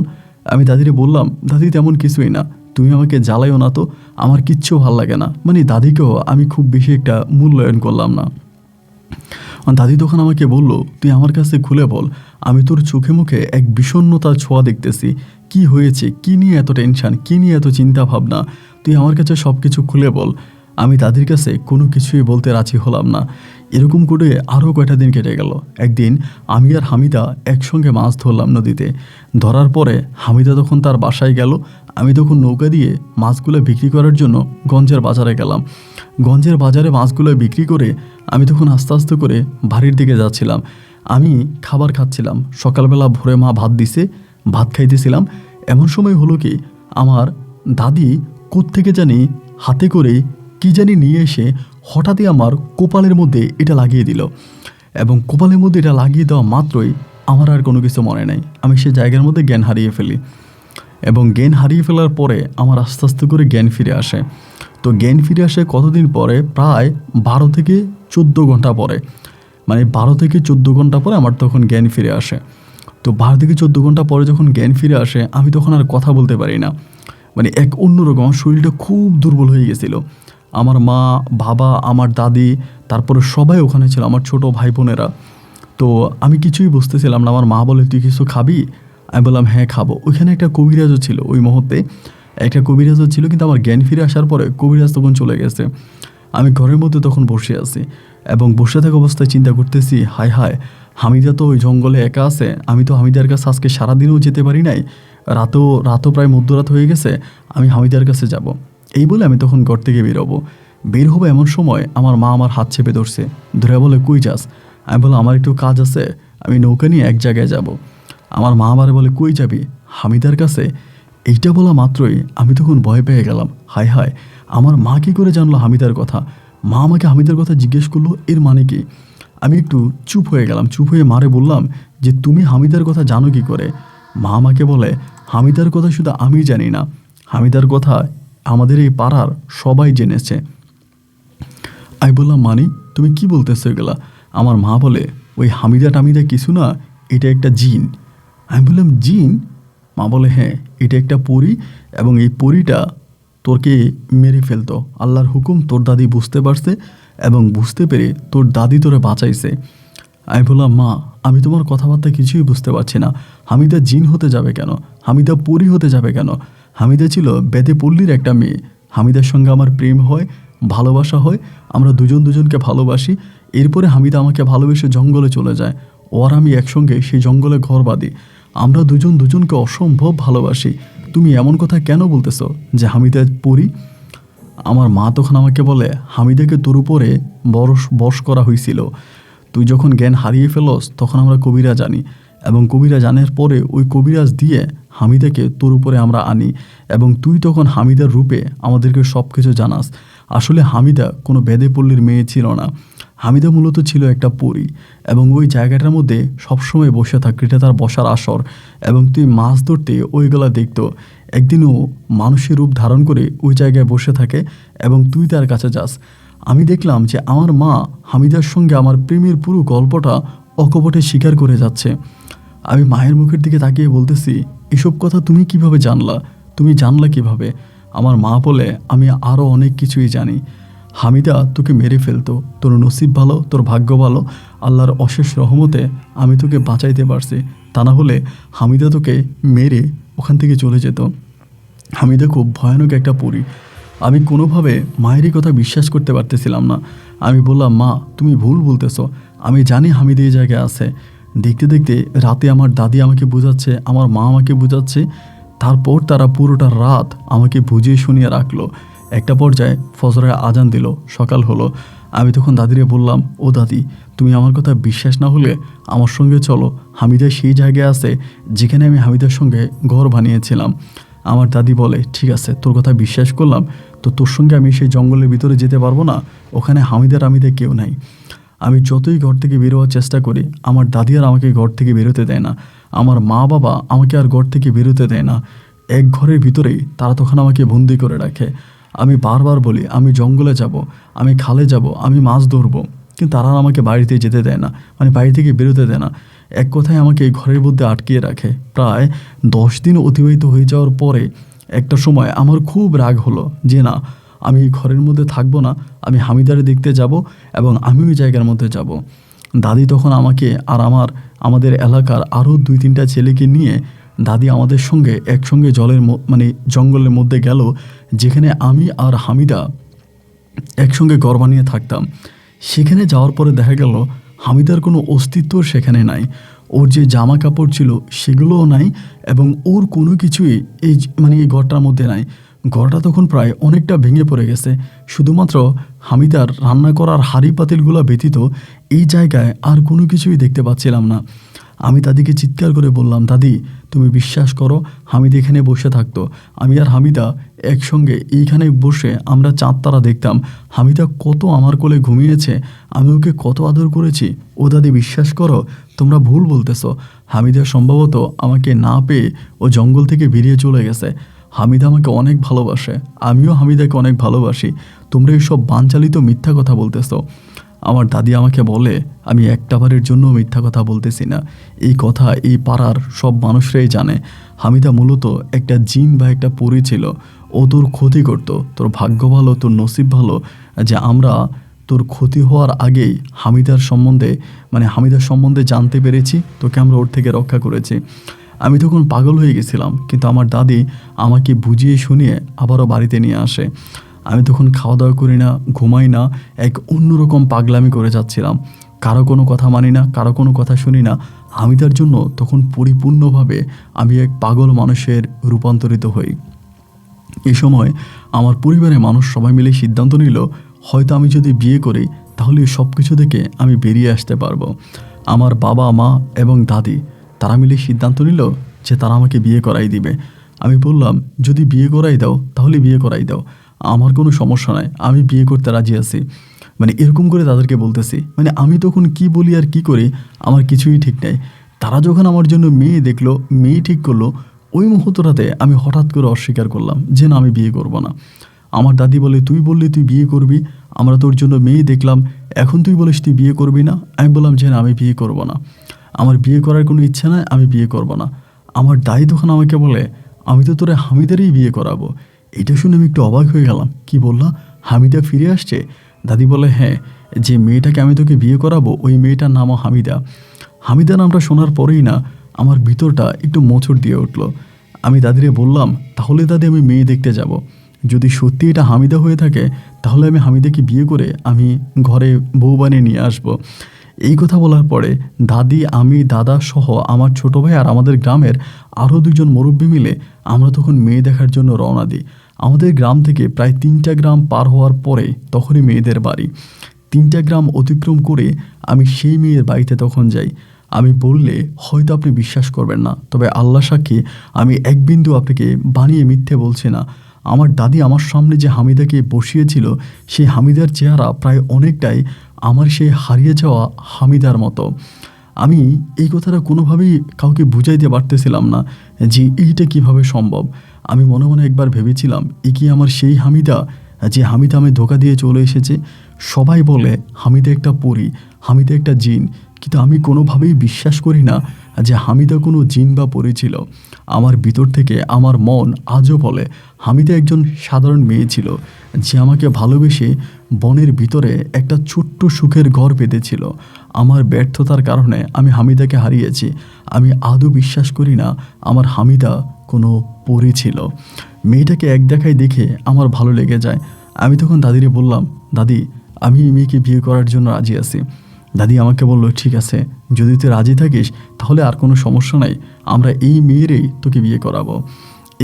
আমি দাদিরে বললাম, দাদি তেমন কিছুই না, তুমি আমাকে জ্বালাইও না তো, আমার কিচ্ছু ভাল লাগে না। মানে দাদিকেও আমি খুব বেশি একটা মূল্যায়ন করলাম না। দাদি তখন আমাকে বলল, তুই আমার কাছে খুলে বল, আমি তোর চোখে মুখে এক বিষণ্ণতার ছোঁয়া দেখতেছি, কি হয়েছে, কি নিয়ে এত টেনশন, কি নিয়ে এত চিন্তা ভাবনা, তুই আমার কাছে সব কিছু খুলে বল। আমি দাদির কাছে কোনো কিছুই বলতে রাজি হলাম না। এরকম করে আরও কয়টা দিন কেটে গেল। একদিন আমি আর হামিদা একসঙ্গে মাছ ধরলাম নদীতে। ধরার পরে হামিদা তখন তার বাসায় গেল, আমি তখন নৌকা দিয়ে মাছগুলো বিক্রি করার জন্য গঞ্জের বাজারে গেলাম। গঞ্জের বাজারে মাছগুলো বিক্রি করে আমি তখন আস্তে আস্তে করে বাড়ির দিকে যাচ্ছিলাম। আমি খাবার খাচ্ছিলাম, সকালবেলা ভোরে মা ভাত দিছে, ভাত খাইতেছিলাম। এমন সময় হলো কি, আমার দাদি কোত্থেকে জানি হাতে করে কি জানি নিয়ে এসে হঠাৎই আমার কপালের মধ্যে এটা লাগিয়ে দিল। এবং কপালের মধ্যে এটা লাগিয়ে দেওয়া মাত্রই আমার আর কোনো কিছু মনে নেই। আমি সে জায়গার মধ্যে জ্ঞান হারিয়ে ফেলি এবং জ্ঞান হারিয়ে ফেলার পরে আমার আস্তে আস্তে করে জ্ঞান ফিরে আসে। তো জ্ঞান ফিরে আসে কতদিন পরে, প্রায় 12 থেকে 14 ঘন্টা পরে, মানে 12 থেকে 14 ঘন্টা পরে আমার তখন জ্ঞান ফিরে আসে। তো 12 থেকে 14 ঘন্টা পরে যখন জ্ঞান ফিরে আসে, আমি তখন আর কথা বলতে পারি না। মানে এক অন্যরকম, আমার শরীরটা খুব দুর্বল হয়ে গেছিলো। আমার মা, বাবা, আমার দাদি, তারপরে সবাই ওখানে ছিল, আমার ছোট ভাই বোনেরা। তো আমি কিছুই বুঝতেছিলাম না। আমার মা বলে, তুই কিছু খাবি? আমি বললাম, হ্যাঁ খাবো। ওইখানে একটা কবিরাজও ছিল, ওই মুহূর্তে একটা কবিরাজও ছিল, কিন্তু আমার জ্ঞান ফিরে আসার পরে কবিরাজ তখন চলে গেছে। আমি ঘরের মধ্যে তখন বসে আছি এবং বসে থাকা অবস্থায় চিন্তা করতেছি, হায় হায়, হামিদা তো ওই জঙ্গলে একা আছে, আমি তো হামিদার কাছে আজকে সারাদিনও যেতে পারি নাই, রাতও প্রায় মধ্যরাত হয়ে গেছে, আমি হামিদার কাছে যাব। এই বলে আমি তখন ঘর থেকে বের হবো এমন সময় আমার মা আমার হাত চেপে ধরছে, ধরে বলে, কই যাস? আমি বললাম, আমার একটু কাজ আছে, আমি নৌকা নিয়ে এক জায়গায় যাব। আমার মা আমারে বলে, কই যাবি? হামিদার কাছে। এইটা বলা মাত্রই আমি তখন ভয় পেয়ে গেলাম। হায় হায়, আমার মা কী করে জানলো হামিদার কথা? মা আমাকে হামিদার কথা জিজ্ঞেস করলো, এর মানে কি? আমি একটু চুপ হয়ে গেলাম। চুপ হয়ে মারে বললাম যে, তুমি হামিদার কথা জানো কি করে? মা আমাকে বলে, হামিদার কথা শুধু আমি জানি না, হামিদার কথা আমাদের এই পাড়ার সবাই জেনেছে। আমি বললাম, মানে তুমি কি বলতেছো এগুলা? আমার মা বলে, ওই হামিদা টামিদা কিছু না, এটা একটা জিন। আমি বললাম, জিন? মা বলে, হ্যাঁ, এটা একটা পরী এবং এই পরীটা তোরকে মেরে ফেলতো। আল্লাহর হুকুম তোর দাদি বুঝতে পারছে এবং বুঝতে পেরে তোর দাদি তোরে বাঁচাইছে। আমি বললাম, মা, আমি তোমার কথাবার্তা কিছুই বুঝতে পারছি না। হামিদা জিন হতে যাবে কেন? হামিদা পরী হতে যাবে কেন? হামিদা ছিল বেদে পল্লীর একটা মেয়ে। হামিদার সঙ্গে আমার প্রেম হয়, ভালোবাসা হয়, আমরা দুজন দুজনকে ভালোবাসি। এরপরে হামিদা আমাকে ভালোবেসে জঙ্গলে চলে যায়। ও আর আমি একসঙ্গে সেই জঙ্গলে ঘর বাঁধি। আমরা দুজন দুজনকে অসম্ভব ভালোবাসি। তুমি এমন কথা কেন বলতেছো যে হামিদা পরী? আমার মা তখন আমাকে বলে, হামিদাকে তোর উপরে বশ করা হয়েছিল। তুই যখন জ্ঞান হারিয়ে ফেলস তখন আমরা কবিরাজ আনি এবং কবিরাজ আনার পরে ওই কবিরাজ দিয়ে হামিদাকে তোর উপরে আমরা আনি এবং তুই তখন হামিদার রূপে আমাদেরকে সব কিছু জানাস। আসলে হামিদা কোনো বেদে পল্লীর মেয়ে ছিল না। হামিদা মূলত ছিল একটা পরী, এবং ওই জায়গাটার মধ্যে সবসময় বসে থাকতো, এটা তার বসার আসর। এবং তুই মাছ ধরতে ওইগুলা দেখতো। একদিনও মানুষের রূপ ধারণ করে ওই জায়গায় বসে থাকে এবং তুই তার কাছে যাস। আমি দেখলাম যে আমার মা হামিদার সঙ্গে আমার প্রেমের পুরো গল্পটা অকপটে স্বীকার করে যাচ্ছে। আমি মায়ের মুখের দিকে তাকিয়ে বলতেছি, এসব কথা তুমি কিভাবে জানলা? তুমি জানলা কিভাবে? আমার মা বলে, আমি আরও অনেক কিছুই জানি। হামিদা তোকে মেরে ফেলতো, তোর নসিব ভালো, তোর ভাগ্য ভালো, আল্লাহর অশেষ রহমতে আমি তোকে বাঁচাইতে পারছি। তা না হলে হামিদা তোকে মেরে ওখান থেকে চলে যেত। হামিদা খুব ভয়ানক একটা পরী। আমি কোনোভাবে মায়েরই কথা বিশ্বাস করতে পারতেছিলাম না। আমি বললাম, মা তুমি ভুল বলতেছো, আমি জানি হামিদা এই জায়গায় আছে। দেখতে দেখতে রাতে আমার দাদি আমাকে বোঝাচ্ছে, আমার মা আমাকে বোঝাচ্ছে, তারপর তারা পুরোটা রাত আমাকে বুঝিয়ে শুনিয়ে রাখলো। একটা পর্যায়ে ফজরের আজান দিল, সকাল হলো। আমি তখন দাদিরে বললাম, ও দাদি, তুমি আমার কথা বিশ্বাস না হলে আমার সঙ্গে চলো, হামিদা সেই জায়গায় আছে যেখানে আমি হামিদার সঙ্গে ঘর বানিয়েছিলাম। আমার দাদি বলে, ঠিক আছে, তোর কথা বিশ্বাস করলাম, তো তোর সঙ্গে আমি সেই জঙ্গলের ভিতরে যেতে পারবো না, ওখানে হামিদার কেউ নাই। আমি যতই ঘর থেকে বেরোয়ার চেষ্টা করি, আমার দাদি আর আমাকে ঘর থেকে বেরোতে দেয় না। আমার মা বাবা আমাকে আর ঘর থেকে বেরোতে দেয় না। এক ঘরের ভিতরেই তারা তখন আমাকে বন্দি করে রাখে। আমি বারবার বলি, আমি জঙ্গলে যাব, আমি খালে যাব, আমি মাছ ধরবো, কিন্তু তারা আমাকে বাড়িতে যেতে দেয় না, মানে বাড়ি থেকে বেরোতে দেয় না। এক কথায় আমাকে এই ঘরের মধ্যে আটকিয়ে রাখে। প্রায় 10 দিন অতিবাহিত হয়ে যাওয়ার পরে একটা সময় আমার খুব রাগ হলো যে না, আমি এই ঘরের মধ্যে থাকবো না, আমি হামিদারে দেখতে যাব এবং আমি ওই জায়গার মধ্যে যাব। দাদি তখন আমাকে আর আমাদের এলাকার আরও 2-3টা ছেলেকে নিয়ে দাদি আমাদের সঙ্গে একসঙ্গে মানে জঙ্গলের মধ্যে গেল, যেখানে আমি আর হামিদা একসঙ্গে ঘর বানিয়ে থাকতাম। সেখানে যাওয়ার পরে দেখা গেল হামিদার কোনো অস্তিত্ব সেখানে নাই। ওর যে জামা কাপড় ছিল সেগুলোও নাই, এবং ওর কোনো কিছুই এই ঘরটার মধ্যে নাই। ঘরটা তখন প্রায় অনেকটা ভেঙে পড়ে গেছে। শুধুমাত্র হামিদার রান্না করার হাঁড়ি পাতিলগুলো ব্যতীত এই জায়গায় আর কোনো কিছুই দেখতে পাচ্ছিলাম না। আমি দাদিকে চিৎকার করে বললাম, দাদি তুমি বিশ্বাস করো, হামিদ এখানে বসে থাকতো, আমি আর হামিদা একসঙ্গে এইখানে বসে আমরা চাঁদ তারা দেখতাম। হামিদা কত আমার কোলে ঘুমিয়েছে, আমি ওকে কত আদর করেছি। ও দাদি বিশ্বাস করো, তোমরা ভুল বলতেছো। হামিদা সম্ভবত আমাকে না পেয়ে ও জঙ্গল থেকে বেরিয়ে চলে গেছে। হামিদা আমাকে অনেক ভালোবাসে, আমিও হামিদাকে অনেক ভালোবাসি। তোমরা এইসব বানচালিত মিথ্যা কথা বলতেছো। আমার দাদি আমাকে বলে, আমি একটাবারের জন্য মিথ্যা কথা বলতেছি না। এই কথা এই পাড়ার সব মানুষরাই জানে। হামিদা মূলত একটা জিন বা একটা পরী ছিল। ও তোর ক্ষতি করত। তোর ভাগ্য ভালো, তোর নসিব ভালো যে আমরা তোর ক্ষতি হওয়ার আগেই হামিদার সম্বন্ধে জানতে পেরেছি, তোকে আমরা ওর থেকে রক্ষা করেছি। আমি তখন পাগল হয়ে গেছিলাম, কিন্তু আমার দাদি আমাকে বুঝিয়ে শুনিয়ে আবারও বাড়িতে নিয়ে আসে। আমি তখন খাওয়া দাওয়া করি না, ঘুমাই না, এক অন্যরকম পাগলামি করে যাচ্ছিলাম। কারো কোনো কথা মানি না, কারো কোনো কথা শুনি না। হামিদার জন্য তখন পরিপূর্ণভাবে আমি এক পাগল মানুষের রূপান্তরিত হই। এই সময় আমার পরিবারের মানুষ সবাই মিলে সিদ্ধান্ত নিল, হয়তো আমি যদি বিয়ে করি তাহলে সব কিছু থেকে আমি বেরিয়ে আসতে পারবো। আমার বাবা মা এবং দাদি তারা মিলে সিদ্ধান্ত নিল যে তারা আমাকে বিয়ে করাই দিবে। আমি বললাম, যদি বিয়ে করাই দাও তাহলে বিয়ে করাই দাও, আমার কোনো সমস্যা নাই, আমি বিয়ে করতে রাজি আছি। এরকম করে তাদেরকে বলতেছি। আমি তখন কি বলি আর কি করি আমার কিছুই ঠিক নেই। তারা যখন আমার জন্য মেয়ে দেখলো, মেয়ে ঠিক করলো, ওই মুহূর্তটাতে আমি হঠাৎ করে অস্বীকার করলাম যে না, আমি বিয়ে করব না। আমার দাদি বলে, তুই বললি তুই বিয়ে করবি, আমরা তোর জন্য মেয়ে দেখলাম, এখন তুই বলিস তুই বিয়ে করবি না। আমি বললাম যে না, আমি বিয়ে করব না, আমার বিয়ে করার কোনো ইচ্ছা নাই, আমি বিয়ে করব না। আমার দাদি তখন আমাকে বলে, আমি তো তোরে হামিদারই বিয়ে করাবো। এটা শুনে আমি একটু অবাক হয়ে গেলাম। কি বললা, হামিদা ফিরে আসছে? দাদি বলে, হ্যাঁ, যে মেয়েটাকে আমি তোকে বিয়ে করাবো ওই মেয়েটার নামও হামিদা। হামিদা নামটা শোনার পরেই না আমার ভিতরটা একটু মোচড় দিয়ে উঠলো। আমি দাদিরে বললাম, তাহলে দাদি আমি মেয়ে দেখতে যাব। যদি সত্যি এটা হামিদা হয়ে থাকে তাহলে আমি হামিদাকে বিয়ে করে আমি ঘরে বউ বানিয়ে নিয়ে আসবো। এই কথা বলার পরে দাদি, আমি, দাদা সহ আমার ছোটো ভাই আর আমাদের গ্রামের আরও 2জন মুরব্বি মিলে আমরা তখন মেয়ে দেখার জন্য রওনা দিই। আমাদের গ্রাম থেকে প্রায় 3টা গ্রাম পার হওয়ার পরে তখনই মেয়েদের বাড়ি। 3টা গ্রাম অতিক্রম করে আমি সেই মেয়ের বাড়িতে তখন যাই। আমি বললে হয়তো আপনি বিশ্বাস করবেন না, তবে আল্লাহ সাক্ষী, আমি এক বিন্দু আপনাকে বানিয়ে মিথ্যে বলছি না। আমার দাদি আমার সামনে যে হামিদাকে বসিয়েছিল সেই হামিদার চেহারা প্রায় অনেকটাই আমার সেই হারিয়ে যাওয়া হামিদার মতো। আমি এই কথাটা কোনোভাবেই কাউকে বুঝাইতে পারতেছিলাম না যে এইটা কিভাবে সম্ভব। আমি মনে মনে একবার ভেবেছিলাম এ কি আমার সেই হামিদা, যে হামিদা আমি ধোঁকা দিয়ে চলে এসেছে। সবাই বলে হামিদা একটা পরী, হামিদা একটা জিন, কিন্তু আমি কোনোভাবেই বিশ্বাস করি না যে হামিদা কোনো জিন বা পরী ছিল। আমার ভিতর থেকে আমার মন আজও বলে হামিদা একজন সাধারণ মেয়ে ছিল, যে আমাকে ভালোবেসে বনের ভিতরে একটা ছোট্ট সুখের ঘর পেতেছিল। আমার ব্যর্থতার কারণে আমি হামিদাকে হারিয়েছি। আমি আদৌ বিশ্বাস করি না আমার হামিদা কোনো পরী ছিল। মেয়েটাকে এক দেখায় দেখে আমার ভালো লেগে যায়। আমি তখন দাদিরে বললাম, দাদি আমি এই মেয়েকে বিয়ে করার জন্য রাজি আছি। দাদি আমাকে বলল, ঠিক আছে, যদি তুই রাজি থাকিস তাহলে আর কোনো সমস্যা নাই, আমরা এই মেয়েরই তোকে বিয়ে করাবো।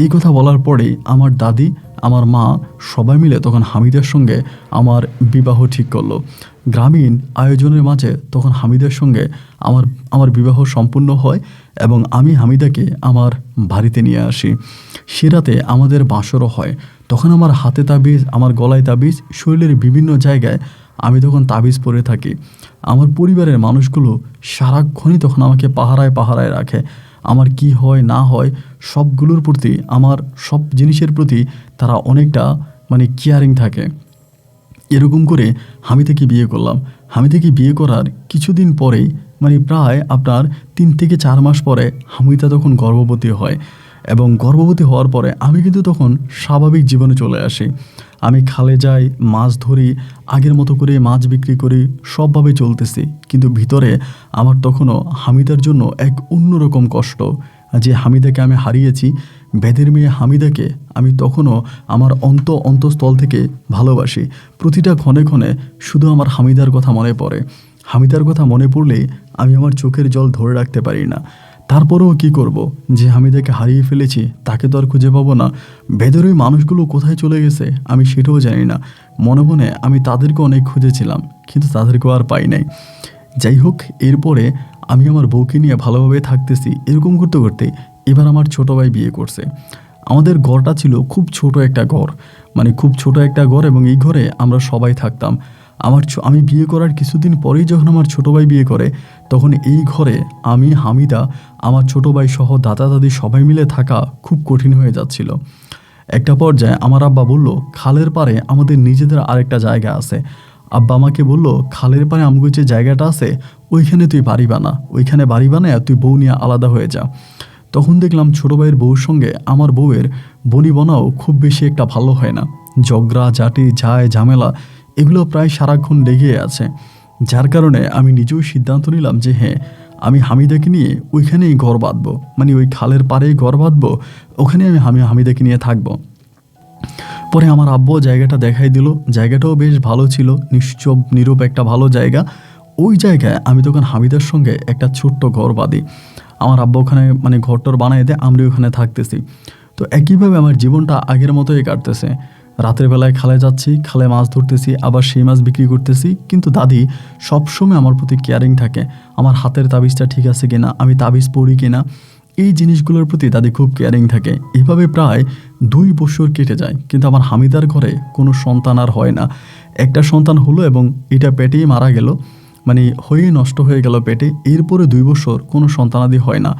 এই কথা বলার পরে আমার দাদি, আমার মা সবাই মিলে তখন হামিদের সঙ্গে আমার বিবাহ ঠিক করলো। গ্রামীণ আয়োজনের মাঝে তখন হামিদের সঙ্গে আমার বিবাহ সম্পূর্ণ হয় এবং আমি হামিদাকে আমার বাড়িতে নিয়ে আসি। সে রাতে আমাদের বাসরও হয়। তখন আমার হাতে তাবিজ, আমার গলায় তাবিজ, শরীরের বিভিন্ন জায়গায় আমি তখন তাবিজ পরে থাকি। আমার পরিবারের মানুষগুলো সারাক্ষণই তখন আমাকে পাহারায় পাহারায় রাখে। আমার কি হয় না হয় সবগুলোর প্রতি, আমার সব জিনিসের প্রতি তারা অনেকটা কেয়ারিং থাকে। এরকম করে হামিদাকে বিয়ে করলাম। হামিদাকে বিয়ে করার কিছুদিন পরেই প্রায় আপনার 3 থেকে 4 মাস পরে হামিদা তখন গর্ভবতী হয় এবং গর্ভবতী হওয়ার পরে আমি কিন্তু তখন স্বাভাবিক জীবনে চলে আসি। আমি খালে যাই, মাছ ধরি, আগের মতো করে মাছ বিক্রি করি, সবভাবে চলতেছি। কিন্তু ভিতরে আমার তখনও হামিদার জন্য এক অন্যরকম কষ্ট, যে হামিদাকে আমি হারিয়েছি। বেদের মেয়ে হামিদাকে আমি তখনও আমার অন্তঃস্থল থেকে ভালোবাসি। প্রতিটা ক্ষণে ক্ষণে শুধু আমার হামিদার কথা মনে পড়ে। হামিদার কথা মনে পড়লে আমি আমার চোখের জল ধরে রাখতে পারি না। তারপরেও কি করব, যে হামিদাকে হারিয়ে ফেলেছি তাকে তো আর খুঁজে পাবো না। বেদের ওই মানুষগুলো কোথায় চলে গেছে আমি সেটাও জানি না। মনে মনে আমি তাদেরকে অনেক খুঁজেছিলাম, কিন্তু তাদেরকেও আর পাই নাই। যাই হোক, এরপরে আমি আমার বউকে নিয়ে ভালোভাবে থাকতেছি। এরকম করতে করতে এবার আমার ছোটো ভাই বিয়ে করছে। আমাদের ঘরটা ছিল খুব ছোট একটা ঘর, খুব ছোট একটা ঘর, এবং এই ঘরে আমরা সবাই থাকতাম। আমি বিয়ে করার কিছুদিন পরেই যখন আমার ছোটো ভাই বিয়ে করে, তখন এই ঘরে আমি, হামিদা, আমার ছোটো ভাই সহ দাদা দাদি সবাই মিলে থাকা খুব কঠিন হয়ে যাচ্ছিল। একটা পর্যায়ে আমার আব্বা বলল, খালের পাড়ে আমাদের নিজেদের আরেকটা জায়গা আছে। আব্বা আমাকে বলল, খালের পাড়ে আমগো যে জায়গাটা আছে ওইখানে তুই বাড়ি বানা, ওইখানে বাড়ি বানায় তুই বউ নিয়ে আলাদা হয়ে যা। তখন দেখলাম ছোটো ভাইয়ের বউর সঙ্গে আমার বউয়ের বনিবনাও খুব বেশি একটা ভালো হয় না। ঝগড়া ঝাঁটি ঝামেলা এগুলো প্রায় সারাক্ষণ লেগে আছে। যার কারণে আমি নিজেও সিদ্ধান্ত নিলাম যে হ্যাঁ, আমি হামিদাকে নিয়ে ওইখানেই ঘর বাঁধবো, ওই খালের পাড়েই ঘর বাঁধবো, ওখানে আমি হামিদাকে নিয়ে থাকবো। পরে আমার আব্বু জায়গাটা দেখাই দিল। জায়গাটাও বেশ ভালো ছিল, নিশ্চুপ নীরব একটা ভালো জায়গা। ওই জায়গায় আমি তখন হামিদার সঙ্গে একটা ছোট্ট ঘর বাঁধি। আমার আব্বু ওখানে ঘরটর বানাই দেয়, আমরা ওখানে থাকতেছি। তো একইভাবে আমার জীবনটা আগের মতোই কাটতেছে। রাতের বেলায় খালে যাচ্ছি, খালে মাছ ধরতেছি, আবার সেই মাছ বিক্রি করতেছি। কিন্তু দাদি সবসময় আমার প্রতি কেয়ারিং থাকে। আমার হাতের তাবিজটা ঠিক আছে কিনা, আমি তাবিজ পড়ি কিনা, এই জিনিসগুলোর প্রতি দাদি খুব কেয়ারিং থাকে। এভাবে প্রায় 2 বছর কেটে যায়, কিন্তু আমার হামিদার ঘরে কোনো সন্তান আর হয় না। একটা সন্তান হলো এবং এটা পেটেই মারা গেল, হয়েই নষ্ট হয়ে গেল পেটে। এরপরে 2 বছর কোনো সন্তানাদি হয় না,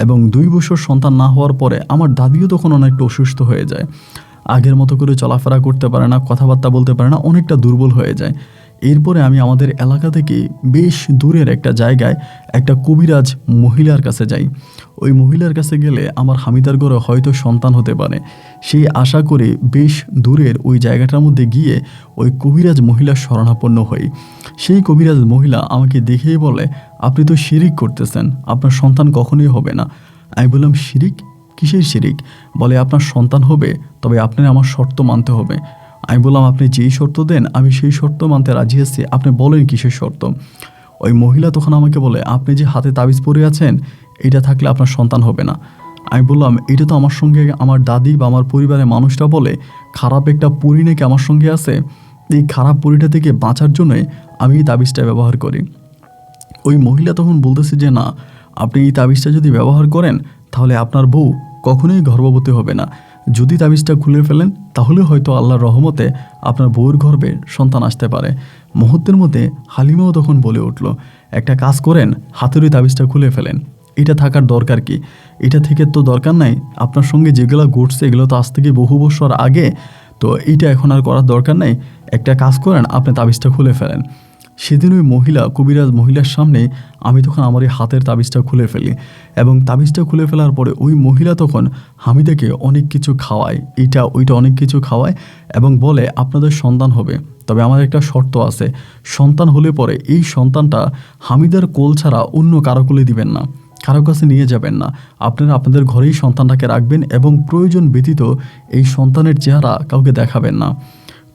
এবং 2 বছর সন্তান না হওয়ার পরে আমার দাদিও তখন অনেকটা অসুস্থ হয়ে যায়। আগের মতো করে চলাফেরা করতে পারে না, কথাবার্তা বলতে পারে না, অনেকটা দুর্বল হয়ে যায়। এরপরে আমি আমাদের এলাকা থেকে বেশ দূরের একটা জায়গায় একটা কবিরাজ মহিলার কাছে যাই। ওই মহিলার কাছে গেলে আমার হামিদার ঘরে হয়তো সন্তান হতে পারে, সেই আশা করে বেশ দূরের ওই জায়গাটার মধ্যে গিয়ে ওই কবিরাজ মহিলার শরণাপন্ন হই। সেই কবিরাজ মহিলা আমাকে দেখেই বলে, আপনি তো শিরিক করতেছেন, আপনার সন্তান কখনোই হবে না। আমি বললাম, শিরিক? কিসের শিরিক? বলে, আপনার সন্তান হবে, তবে আপনার আমার শর্ত মানতে হবে। আমি বললাম, আপনি যেই শর্ত দেন আমি সেই শর্ত মানতে রাজি আছি, আপনি বলেন কিসের শর্ত। ওই মহিলা তখন আমাকে বলে, আপনি যে হাতে তাবিজ পরে আছেন এটা থাকলে আপনার সন্তান হবে না। আমি বললাম, এটা তো আমার সঙ্গে আমার দাদি বা আমার পরিবারের মানুষরা বলে খারাপ একটা পরী নাকি আমার সঙ্গে আছে, এই খারাপ পরীটা থেকে বাঁচার জন্যই আমি এই তাবিজটা ব্যবহার করি। ওই মহিলা তখন বলতেছে যে না, আপনি এই তাবিজটা যদি ব্যবহার করেন তাহলে আপনার বউ কখনোই গর্ভবতী হবে না। যদি তাবিজটা খুলে ফেলেন তাহলে হয়তো আল্লাহর রহমতে আপনার বউয়ের গর্ভে সন্তান আসতে পারে। মুহূর্তের মধ্যে হালিমাও তখন বলে উঠল, একটা কাজ করেন, হাতের ওই তাবিজটা খুলে ফেলেন। এটা থাকার দরকার কি? এটা থেকে তো দরকার নাই, আপনার সঙ্গে যেগুলো ঘটছে এগুলো তো আজ থেকে বহু বছর আগে, তো এইটা এখন আর করার দরকার নাই। একটা কাজ করেন, আপনি তাবিজটা খুলে ফেলেন। সেদিন ওই মহিলা, কবিরাজ মহিলার সামনে আমি তখন আমার এই হাতের তাবিজটা খুলে ফেলি, এবং তাবিজটা খুলে ফেলার পরে ওই মহিলা তখন হামিদাকে অনেক কিছু খাওয়ায়, এইটা ওইটা অনেক কিছু খাওয়ায়, এবং বলে আপনাদের সন্তান হবে, তবে আমার একটা শর্ত আছে, সন্তান হলে পরে এই সন্তানটা হামিদার কোল ছাড়া অন্য কারো কোলে দিবেন না, কারো কাছে নিয়ে যাবেন না, আপনারা আপনাদের ঘরেই সন্তানটাকে রাখবেন এবং প্রয়োজন ব্যতীত এই সন্তানের চেহারা কাউকে দেখাবেন না।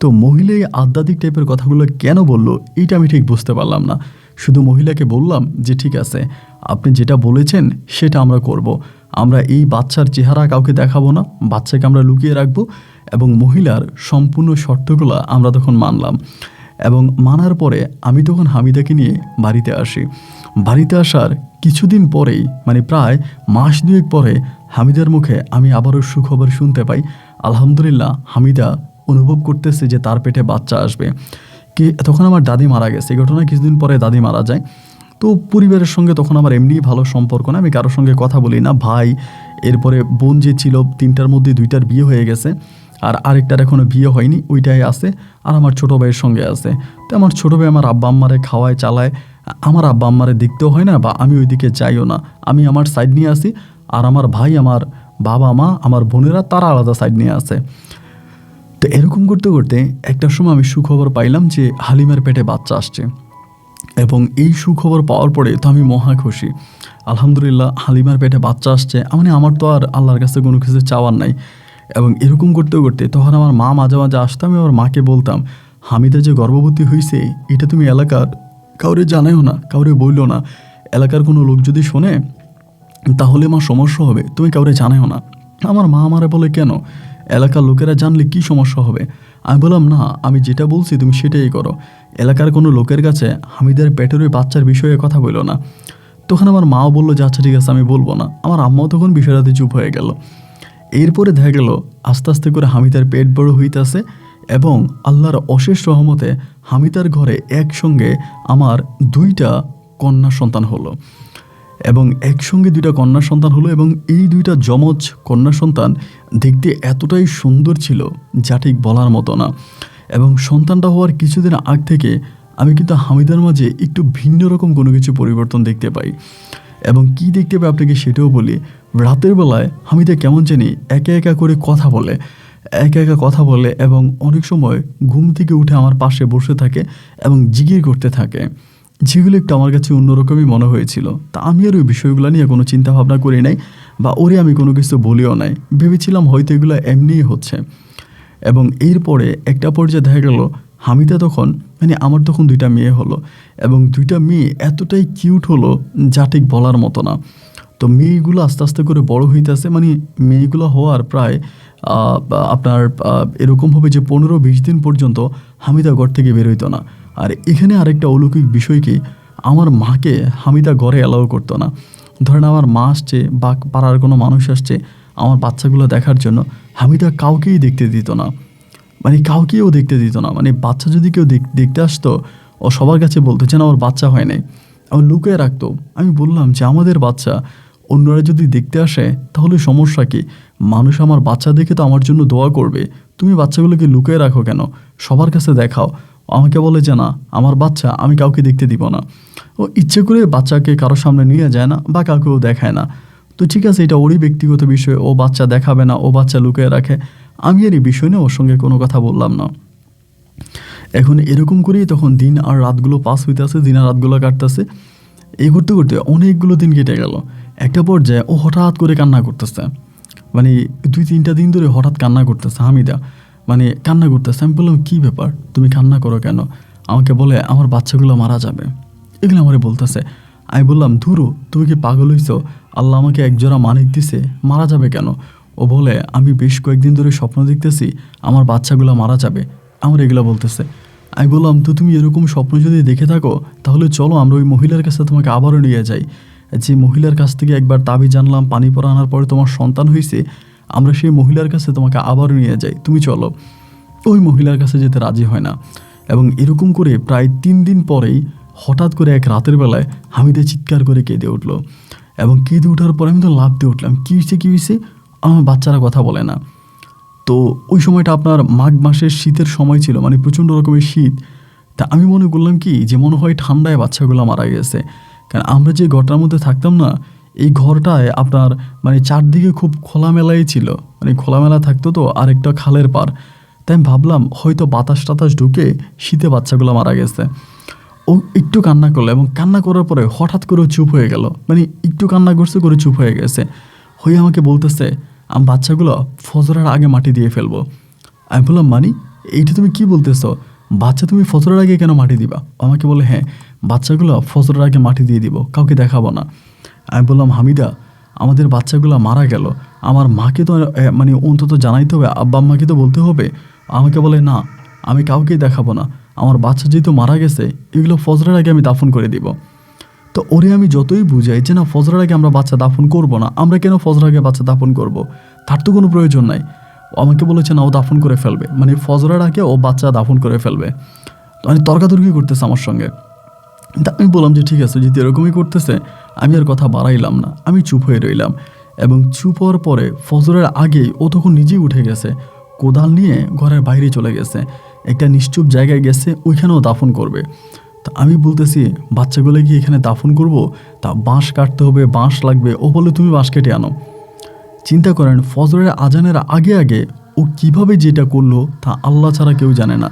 তো মহিলা এই আধ্যাত্মিক টাইপের কথাগুলো কেন বললো এইটা আমি ঠিক বুঝতে পারলাম না। শুধু মহিলাকে বললাম যে ঠিক আছে, আপনি যেটা বলেছেন সেটা আমরা করব। আমরা এই বাচ্চার চেহারা কাউকে দেখাবো না, বাচ্চাকে আমরা লুকিয়ে রাখবো, এবং মহিলার সম্পূর্ণ শর্তগুলো আমরা তখন মানলাম। এবং মানার পরে আমি তখন হামিদাকে নিয়ে বাড়িতে আসি। বাড়িতে আসার কিছুদিন পরেই, মানে প্রায় মাস দুয়েক পরে, হামিদার মুখে আমি আবারও সুখবর শুনতে পাই। আলহামদুলিল্লাহ, হামিদা অনুভব করতেছে যে তার পেটে বাচ্চা আসবে। কি তখন আমার দাদি মারা গেছে, এই ঘটনা কিছুদিন পরে দাদি মারা যায়। তো পরিবারের সঙ্গে তখন আমার এমনিই ভালো সম্পর্ক না, আমি কারোর সঙ্গে কথা বলি না। ভাই, এরপরে বোন যে ছিল, 3টার মধ্যে 2টার বিয়ে হয়ে গেছে, আর আরেকটার এখনও বিয়ে হয়নি, ওইটাই আছে, আর আমার ছোটো ভাইয়ের সঙ্গে আছে। তো আমার ছোটো ভাই আমার আব্বা আম্মারে খাওয়ায় চালায়, আমার আব্বা আম্মারে দেখতেও হয় না, বা আমি ওইদিকে যাইও না, আমি আমার সাইড নিয়ে আসি, আর আমার ভাই, আমার বাবা মা, আমার বোনেরা তারা আলাদা সাইড নিয়ে আসে। তো এরকম করতে করতে একটা সময় আমি সুখবর পাইলাম যে হালিমার পেটে বাচ্চা আসছে, এবং এই সুখবর পাওয়ার পরে তো আমি মহা খুশি। আলহামদুলিল্লাহ, হালিমার পেটে বাচ্চা আসছে, মানে আমার তো আর আল্লাহর কাছে কোনো কিছু চাওয়ার নাই। এবং এরকম করতে করতে তখন আমার মা মাঝে মাঝে আসতাম, আমি আমার মাকে বলতাম, হামিদা যে গর্ভবতী হয়েছে এটা তুমি এলাকার কাউরে জানাইও না, কাউরে বইলো না, এলাকার কোনো লোক যদি শোনে তাহলে মা সমস্যা হবে, তুমি কাউরে জানাইও না। আমার মা আমারে বলে, কেন? এলাকার লোকেরা জানলে কি সমস্যা হবে? আমি বললাম, না, আমি যেটা বলছি তুমি সেটাই করো, এলাকার কোনো লোকের কাছে হামিদের পেটের ওই বাচ্চার বিষয়ে কথা বললো না। তখন আমার মাও বললো যে আচ্ছা ঠিক আছে, আমি বলবো না। আমার আম্মাও তখন বিষয়টাতে চুপ হয়ে গেল। এরপরে দেখা গেল আস্তে আস্তে করে হামিদার পেট বড় হইতেছে, এবং আল্লাহর অশেষ রহমতে হামিদার ঘরে একসঙ্গে আমার 2টা কন্যা সন্তান হলো, এবং একসঙ্গে 2টা কন্যা সন্তান হলো। এবং এই 2টা যমজ কন্যা সন্তান দেখতে এতটাই সুন্দর ছিল যা ঠিক বলার মতো না। এবং সন্তানটা হওয়ার কিছুদিন আগ থেকে আমি কিন্তু হামিদার মাঝে একটু ভিন্ন রকম কোনো কিছু পরিবর্তন দেখতে পাই। এবং কি দেখতে পাই আপনাকে সেটাও বলি। রাতের বেলায় হামিদা কেমন জানি একা একা করে কথা বলে, একা একা কথা বলে, এবং অনেক সময় ঘুম থেকে উঠে আমার পাশে বসে থাকে এবং জিগির করতে থাকে, যেগুলো একটু আমার কাছে অন্যরকমই মনে হয়েছিল। তা আমি আর ওই বিষয়গুলো নিয়ে কোনো চিন্তা ভাবনা করি নাই, বা ওরে আমি কোনো কিছু বলিও নাই, ভেবেছিলাম হয়তো এগুলো এমনিই হচ্ছে। এবং এরপরে একটা পর্যায়ে দেখা গেল হামিদা তখন, মানে আমার তখন 2টা মেয়ে হলো, এবং 2টা মেয়ে এতটাই কিউট হলো যা ঠিক বলার মতো না। তো মেয়েগুলো আস্তে আস্তে করে বড় হইতেছে, মানে মেয়েগুলো হওয়ার প্রায় আপনার এরকম হবে যে 15-20 দিন পর্যন্ত হামিদা ঘর থেকে বের হইতো না। আর এখানে আরেকটা অলৌকিক বিষয় কি, আমার মাকে হামিদা ঘরে অ্যালাউ করতো না। ধরেন আমার মা আসছে বা পাড়ার কোনো মানুষ আসছে আমার বাচ্চাগুলো দেখার জন্য, হামিদা কাউকেই দেখতে দিত না, মানে কাউকেও দেখতে দিত না। মানে বাচ্চা যদি কেউ দেখতে আসতো, ও সবার কাছে বলতো যেন আমার বাচ্চা হয় নাই, আমার লুকিয়ে রাখতো। আমি বললাম যে আমাদের বাচ্চা অন্যরা যদি দেখতে আসে তাহলে সমস্যা কি? মানুষ আমার বাচ্চা দেখে তো আমার জন্য দোয়া করবে, তুমি বাচ্চাগুলোকে লুকিয়ে রাখো কেন? সবার কাছে দেখাও। আমাকে বলে যে না, আমার বাচ্চা আমি কাউকে দেখতে দিব না। ও ইচ্ছে করে বাচ্চাকে কারোর সামনে নিয়ে যায় না বা কাউকেও দেখায় না। তো ঠিক আছে, এটা ওরই ব্যক্তিগত বিষয়, ও বাচ্চা দেখাবে না, ও বাচ্চা লুকিয়ে রাখে। আমি আর এই বিষয় নিয়ে ওর সঙ্গে কোনো কথা বললাম না। এখন এরকম করেই তখন দিন আর রাতগুলো পাস হইতেছে, দিন আর রাতগুলো কাটতেছে। এই করতে করতে অনেকগুলো দিন কেটে গেল। একটা পর্যায়ে ও হঠাৎ করে কান্না করতেছে, মানে 2-3টা দিন ধরে হঠাৎ কান্না করতেছে হামিদা, মানে কান্না করতেছে। আমি বললাম কী ব্যাপার, তুমি কান্না করো কেন? আমাকে বলে আমার বাচ্চাগুলো মারা যাবে, এগুলো আমারে বলতেছে। আমি বললাম ধুরো, তুমি কি পাগল হইছো? আল্লাহ আমাকে একজোড়া মানিক দিছে, মারা যাবে কেন? ও বলে আমি বেশ কয়েকদিন ধরে স্বপ্ন দেখতেছি আমার বাচ্চাগুলো মারা যাবে, আমার এগুলো বলতেছে। আমি বললাম তো তুমি এরকম স্বপ্ন যদি দেখে থাকো তাহলে চলো আমরা ওই মহিলার কাছে তোমাকে আবারও নিয়ে যাই, যে মহিলার কাছ থেকে একবার তাবিজ জানলাম, পানি পরা আনার পরে তোমার সন্তান হয়েছে, আমরা সেই মহিলার কাছে তোমাকে আবারও নিয়ে যাই, তুমি চলো। ওই মহিলার কাছে যেতে রাজি হয় না। এবং এরকম করে প্রায় 3 দিন পরেই হঠাৎ করে এক রাতের বেলায় হামিদা চিৎকার করে কেঁদে উঠলো। এবং কেঁদে ওঠার পরে আমি তো লাফ দিয়ে উঠলাম, কী হয়েছে? আমার বাচ্চারা কথা বলে না। তো ওই সময়টা আপনার মাঘ মাসের শীতের সময় ছিল, মানে প্রচণ্ড রকমের শীত। তা আমি মনে করলাম কি যে মনে হয় ঠান্ডায় বাচ্চাগুলো মারা গেছে। কারণ আমরা যে ঘরটার মধ্যে থাকতাম না, এই ঘরটায় আপনার মানে চারদিকে খুব খোলামেলাই ছিল, মানে খোলামেলা থাকতো তো, আর একটা খালের পার। তাই আমি ভাবলাম হয়তো বাতাস টাতাস ঢুকে শীতে বাচ্চাগুলো মারা গেছে। ও একটু কান্না করলো এবং কান্না করার পরে হঠাৎ করে চুপ হয়ে গেল, মানে একটু কান্না করছে করে চুপ হয়ে গেছে। হয়ে আমাকে বলতেছে আমি বাচ্চাগুলো ফজরের আগে মাটি দিয়ে ফেলবো। আমি বললাম মানে এইটা তুমি কি বলতেছো? বাচ্চা তুমি ফজরের আগে কেন মাটি দিবা? আমাকে বলে হ্যাঁ, বাচ্চাগুলো ফজরের আগে মাটি দিয়ে দিব, কাউকে দেখাবো না। আমি বললাম হামিদা, আমাদের বাচ্চাগুলো মারা গেল, আমার মাকে তো মানে অন্তত জানাইতে হবে, আব্বা আম্মাকে তো বলতে হবে। আমাকে বলে না, আমি কাউকেই দেখাবো না, আমার বাচ্চা যেহেতু মারা গেছে এগুলো ফজরের আগে আমি দাফন করে দিব। তো ওরে আমি যতই বুঝাই যে না ফজরের আগে আমরা বাচ্চা দাফন করব না, আমরা কেন ফজরের আগে বাচ্চা দাফন করব, তার তো কোনো প্রয়োজন নাই। ও আমাকে বলেছে না ও দাফন করে ফেলবে, মানে ফজরের আগে ও বাচ্চা দাফন করে ফেলবে। মানে তর্কাতর্কি করতেছে আমার সঙ্গে। তা আমি বললাম যে ঠিক আছে, যদি এরকমই করতেছে আমি আর কথা বাড়াইলাম না, আমি চুপ হয়ে রইলাম। এবং চুপ হওয়ার পরে ফজরের আগেই ও তখন নিজেই উঠে গেছে, কোদাল নিয়ে ঘরের বাইরে চলে গেছে, একটা নিশ্চুপ জায়গায় গেছে, ওইখানেও দাফন করবে। তা আমি বলতেছি বাচ্চাগুলো কি এখানে দাফন করব? তা বাঁশ কাটতে হবে, বাঁশ লাগবে। ও বলে তুমি বাঁশ কেটে আনো। চিন্তা করেন ফজরের আজানের আগে আগে ও কিভাবে যেটা করলো তা আল্লাহ ছাড়া কেউ জানে না।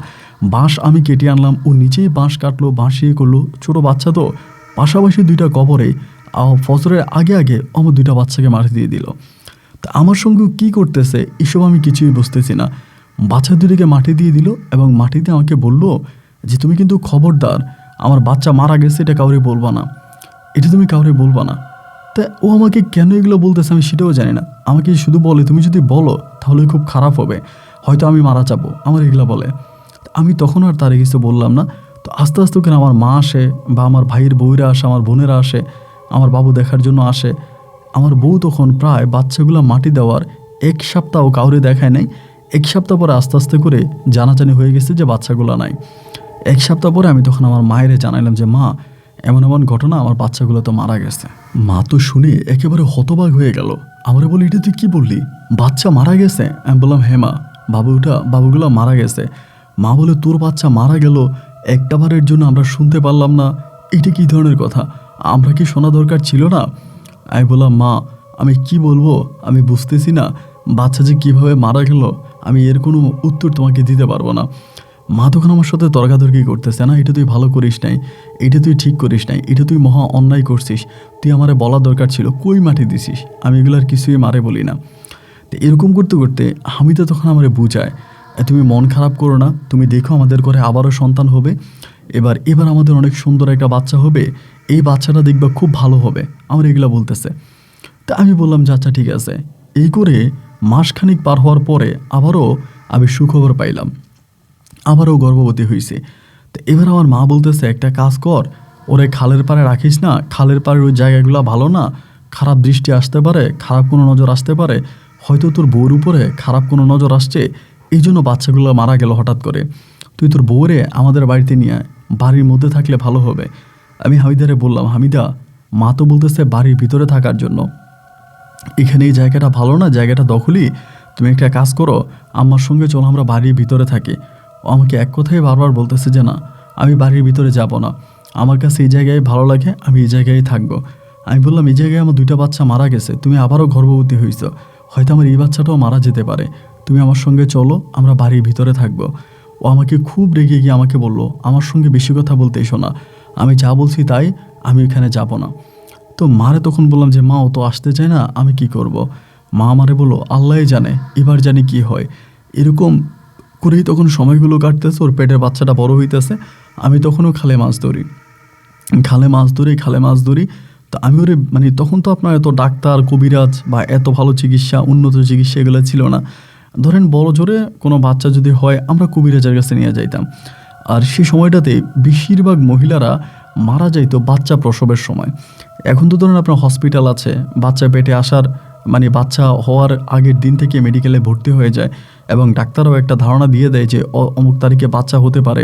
বাঁশ আমি কেটে আনলাম, ও নিচেই বাঁশ কাটলো, বাঁশিয়ে করলো। ছোটো বাচ্চা তো, পাশাপাশি 2টা কবরে ফজরের আগে আগে আমার 2টা বাচ্চাকে মাটি দিয়ে দিল। তা আমার সঙ্গে কী করতেছে এসব আমি কিছুই বুঝতেছি না। বাচ্চা 2টিকে মাটি দিয়ে দিল এবং মাটিতে আমাকে বলল যে তুমি কিন্তু খবরদার, আমার বাচ্চা মারা গেছে এটা কাউরে বলবা না, এটা তুমি কাউরে বলবা না। তা ও আমাকে কেন এগুলো বলতেছে আমি সেটাও জানি না। আমাকে শুধু বলে তুমি যদি বলো তাহলে খুব খারাপ হবে, হয়তো আমি মারা যাবো, আমার এগুলো বলে। আমি তখন আর তার কিছু বললাম না। তো আস্তে আস্তে করে আমার মা আসে বা আমার ভাইয়ের বউরা আসে, আমার বোনেরা আসে, আমার বাবু দেখার জন্য আসে। আমার বউ তখন প্রায় বাচ্চাগুলো মাটি দেওয়ার 1 সপ্তাহ কাউরে দেখায় নাই। 1 সপ্তাহ পরে আস্তে আস্তে করে জানাজানি হয়ে গেছে যে বাচ্চাগুলো নাই। 1 সপ্তাহ পরে আমি তখন আমার মায়েরে জানাইলাম যে মা, এমন এমন ঘটনা, আমার বাচ্চাগুলো তো মারা গেছে। মা তো শুনে একেবারে হতবাক হয়ে গেল। আমারে বলি এটা তুই কী বললি, বাচ্চা মারা গেছে? আমি বললাম হ্যাঁ মা, বাবুগুলো মারা গেছে। মা বলে তোর বাচ্চা মারা গেল, একটা বারের জন্য আমরা শুনতে পারলাম না, এটা কী ধরনের কথা, আমরা কি শোনা দরকার ছিল না? আমি বললাম মা, আমি কি বলবো আমি বুঝতেছি না, বাচ্চা যে কীভাবে মারা গেল আমি এর কোনো উত্তর তোমাকে দিতে পারবো না। মা তখন আমার সাথে তর্কাতর্কি করতেছে, না এটা তুই ভালো করিস নাই, এটা তুই ঠিক করিস নাই, এটা তুই মহা অন্যায় করছিস, তুই আমারে বলা দরকার ছিল, কই মাটি দিছিস। আমি এগুলোর কিছুই মারে বলি না। তো এরকম করতে করতে হামিদা তখন আমারে বুঝায় তুমি মন খারাপ করো না, তুমি দেখো আমাদের ঘরে আবারও সন্তান হবে, এবার আমাদের অনেক সুন্দর একটা বাচ্চা হবে, এই বাচ্চাটা দেখবা খুব ভালো হবে, আমার এগুলো বলতেছে। তা আমি বললাম যে আচ্ছা ঠিক আছে। এই করে মাসখানিক পার হওয়ার পরে আবারও আমি সুখবর পাইলাম, আবারও গর্ভবতী হয়েছে। তো এবার আমার মা বলতেছে একটা কাজ কর, ওরে খালের পাড়ে রাখিস না, খালের পাড়ের ওই জায়গাগুলো ভালো না, খারাপ দৃষ্টি আসতে পারে, খারাপ কোনো নজর আসতে পারে, হয়তো তোর বউর উপরে খারাপ কোনো নজর আসছে, এই জন্য বাচ্চাগুলো মারা গেল হঠাৎ করে। তুই তোর বউরে আমাদের বাড়িতে নিয়ে আয়, বাড়ির মধ্যে থাকলে ভালো হবে। আমি হামিদারে বললাম হামিদা, মা তো বলতেছে বাড়ির ভিতরে থাকার জন্য, এখানে এই জায়গাটা ভালো না, জায়গাটা দখলই, তুমি একটা কাজ করো, আমার সঙ্গে চলো আমরা বাড়ির ভিতরে থাকি। ও আমাকে এক কথাই বারবার বলতেছে যে না আমি বাড়ির ভিতরে যাব না, আমার কাছে এই জায়গায় ভালো লাগে, আমি এই জায়গায় থাকবো। আমি বললাম এই জায়গায় আমার 2টা বাচ্চা মারা গেছে, তুমি আবারও গর্ভবতী হয়েছ, হয়তো আমার এই বাচ্চাটাও মারা যেতে পারে, তুমি আমার সঙ্গে চলো, আমরা বাড়ির ভিতরে থাকবো। ও আমাকে খুব রেগে গিয়ে আমাকে বললো আমার সঙ্গে বেশি কথা বলতে এসো না, আমি যা বলছি তাই, আমি এখানে যাব না। তো মারে তখন বললাম যে মা ও তো আসতে চায় না, আমি কি করব। মা আমারে বললো আল্লাহই জানে, এবার জানি কি হয়। এরকম করেই তখন সময়গুলো কাটতেছে, ওর পেটের বাচ্চাটা বড় হইতেছে। আমি তখনও খালে মাছ ধরি। তো আমি ওরে মানে তখন তো আপনার এত ডাক্তার কবিরাজ বা এত ভালো চিকিৎসা, উন্নত চিকিৎসা এগুলো ছিল না। ধরেন বড় জোরে কোনো বাচ্চা যদি হয় আমরা কবিরাজের কাছে নিয়ে যাইতাম। আর সেই সময়টাতে বেশিরভাগ মহিলারা মারা যাইতো বাচ্চা প্রসবের সময়। এখন তো ধরুন আপনার হসপিটাল আছে, বাচ্চা পেটে আসার মানে বাচ্চা হওয়ার আগের দিন থেকে মেডিকেলে ভর্তি হয়ে যায় এবং ডাক্তারও একটা ধারণা দিয়ে দেয় যে অমুক তারিখে বাচ্চা হতে পারে।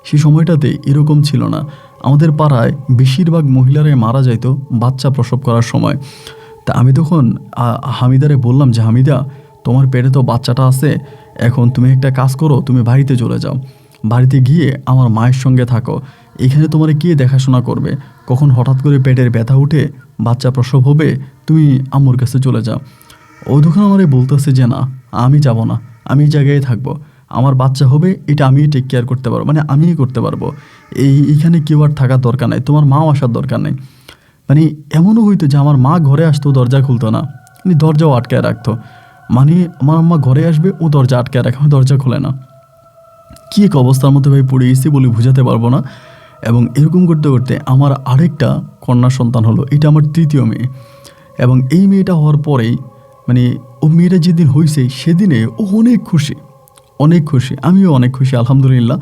সেই সময়টাতে এরকম ছিল না। আমাদের পাড়ায় বেশিরভাগ মহিলারাই মারা যাইতো বাচ্চা প্রসব করার সময়। তা আমি তখন হামিদারে বললাম যে, হামিদা, তোমার পেটে তো বাচ্চাটা আছে, এখন তুমি একটা কাজ করো, তুমি বাড়িতে চলে যাও, বাড়িতে গিয়ে আমার মায়ের সঙ্গে থাকো, এখানে তোমার কে দেখাশোনা করবে, কখন হঠাৎ করে পেটের ব্যথা উঠে বাচ্চা প্রসব হবে, তুমি আম্মুর কাছে চলে যাও। ও তখন আমারে বলতেছে যে না, আমি যাব না, আমি এই জায়গায় থাকবো, আমার বাচ্চা হবে এটা আমিই টেক কেয়ার করতে পারবো, মানে আমিই করতে পারবো, এইখানে কেউ আর থাকার দরকার নাই, তোমার মাও আসার দরকার নেই। মানে এমনও হইতো যে আমার মা ঘরে আসতো, দরজা খুলতো না, মানে দরজাও আটকায় রাখতো। মানে আমার আম্মা ঘরে আসবে, ও দরজা আটকায় রাখে, দরজা খোলে না। কী এক অবস্থার মধ্যে ভাই পড়ে গেছি বলে বুঝাতে পারবো না। এবং এরকম করতে করতে আমার আরেকটা কন্যা সন্তান হলো, এটা আমার তৃতীয় মেয়ে। এবং এই মেয়েটা হওয়ার পরেই মানে ও মেয়েটা যেদিন হয়েছে সেদিনে ও অনেক খুশি, অনেক খুশি, আমিও অনেক খুশি, আলহামদুলিল্লাহ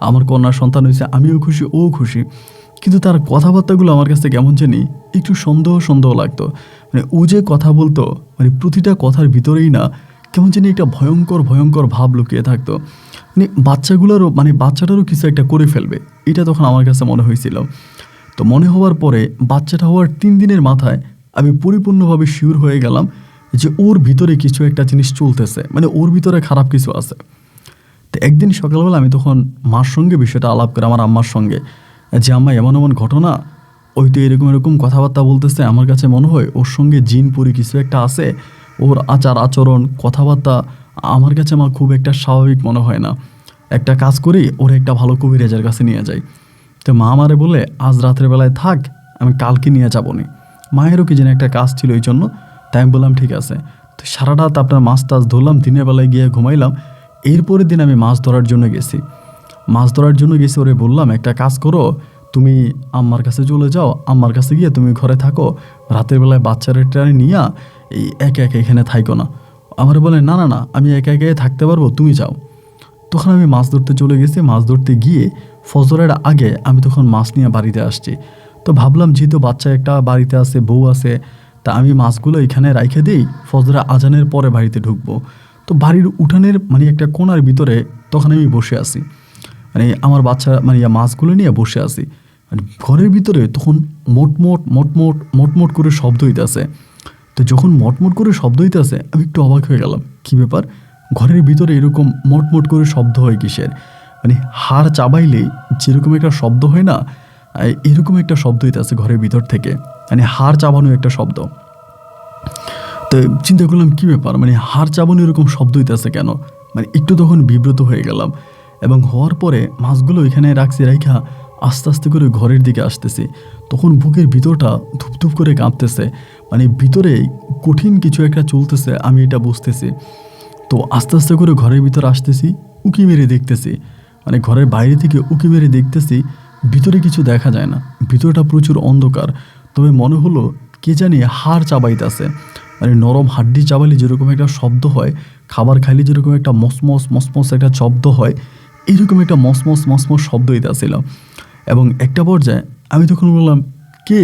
আমার কন্যা সন্তান হয়েছে, আমিও খুশি, ও খুশি। কিন্তু তার কথাবার্তাগুলো আমার কাছে কেমন জানি একটু সন্দেহ সন্দেহ লাগতো। মানে ও যে কথা বলতো, মানে প্রতিটা কথার ভিতরেই না কেমন জানি একটা ভয়ঙ্কর ভয়ঙ্কর ভাব লুকিয়ে থাকতো। মানে বাচ্চাগুলোরও, মানে বাচ্চাটারও কিছু একটা করে ফেলবে, এটা তখন আমার কাছে মনে হয়েছিল। তো মনে হওয়ার পরে বাচ্চাটা হওয়ার 3 দিনের মাথায় আমি পরিপূর্ণভাবে শিওর হয়ে গেলাম যে ওর ভিতরে কিছু একটা জিনিস চলতেছে, মানে ওর ভিতরে খারাপ কিছু আছে। তো একদিন সকালবেলা আমি তখন মার সঙ্গে বিষয়টা আলাপ করে, আমার আম্মার সঙ্গে, যে আম্মা এমন এমন ঘটনা, ওই তো এরকম এরকম কথাবার্তা বলতেছে, আমার কাছে মনে হয় ওর সঙ্গে জিন পরি কিছু একটা আছে, ওর আচার আচরণ কথাবার্তা আমার কাছে আমার খুব একটা স্বাভাবিক মনে হয় না, একটা কাজ করি, ওর একটা ভালো কবিরাজের কাছে নিয়ে যাই। তো মা আমারে বলে আজ রাতের বেলায় থাক, আমি কালকে নিয়ে যাবো নি। মায়েরও কি যেন একটা কাজ ছিল এই জন্য, তাই আমি বললাম ঠিক আছে। তো সারা রাত আপনার মাছ টাছ ধরলাম, দিনের বেলায় গিয়ে ঘুমাইলাম। এরপরের দিন আমি মাছ ধরার জন্য গেছি, ওরে বললাম একটা কাজ করো, তুমি আম্মার কাছে চলে যাও, আম্মার কাছে গিয়ে তুমি ঘরে থাকো, রাতের বেলায় বাচ্চারা ট্রেনে নিয়ে এই একা একা এখানে থাইকো না। আমার বলে না না না, আমি একা একা থাকতে পারবো, তুমি যাও। তখন আমি মাছ ধরতে চলে গেছি। মাছ ধরতে গিয়ে ফজরের আগে আমি তখন মাছ নিয়ে বাড়িতে আসছি। তো ভাবলাম যেহেতু বাচ্চা একটা বাড়িতে আছে, বউ আছে, তা আমি মাছগুলো এখানে রাইখে দিই, ফজরের আজানের পরে বাড়িতে ঢুকবো। তো বাড়ির উঠানের মানে একটা কোণার ভিতরে তখন আমি বসে আছি, মানে আমার বাচ্চা মানে মাছগুলো নিয়ে বসে আছি। মানে ঘরের ভিতরে তখন মোটমোট মোটমোট মোটমোট করে শব্দ হইতেছে। তো যখন মটমট করে শব্দ হইতেছে আমি একটু অবাক হয়ে গেলাম, কী ব্যাপার, ঘরের ভিতরে এরকম মটমট করে শব্দ হয় কিসের? মানে হাড় চাবাইলে যেরকম একটা শব্দ হয় না, এরকম একটা শব্দ হইতেছে ঘরের ভিতর থেকে, মানে হাড় চাবানো একটা শব্দ। তো চিন্তা করলাম কী ব্যাপার, মানে হাড় চাবানো এরকম শব্দ হইতেছে কেন? মানে একটু তখন বিব্রত হয়ে গেলাম। এবং হওয়ার পরে মাছগুলো এখানে রাখছি, রাইখা আস্তে আস্তে করে ঘরের দিকে আসতেছি। তখন বুকের ভিতরটা ধুপধুপ করে কাঁপতেছে, মানে ভিতরে কঠিন কিছু একটা চলতেছে, আমি এটা বুঝতেছি। তো আস্তে আস্তে করে ঘরের ভিতর আসতেছি, উকি মেরে দেখতেছি, মানে ঘরের বাইরে থেকে উকি মেরে দেখতেছি, ভিতরে কিছু দেখা যায় না, ভিতরটা প্রচুর অন্ধকার। তবে মনে হলো কে জানি হাড় চাবাইতেছে, মানে নরম হাড্ডি চাবাইলে যেরকম একটা শব্দ হয়, খাবার খাইলে যেরকম একটা মসমস মসমস একটা শব্দ হয়, এইরকম একটা মসমস মসমস শব্দ হইতেছিল। এবং একটা পর্যায়ে আমি তখন বললাম, কে?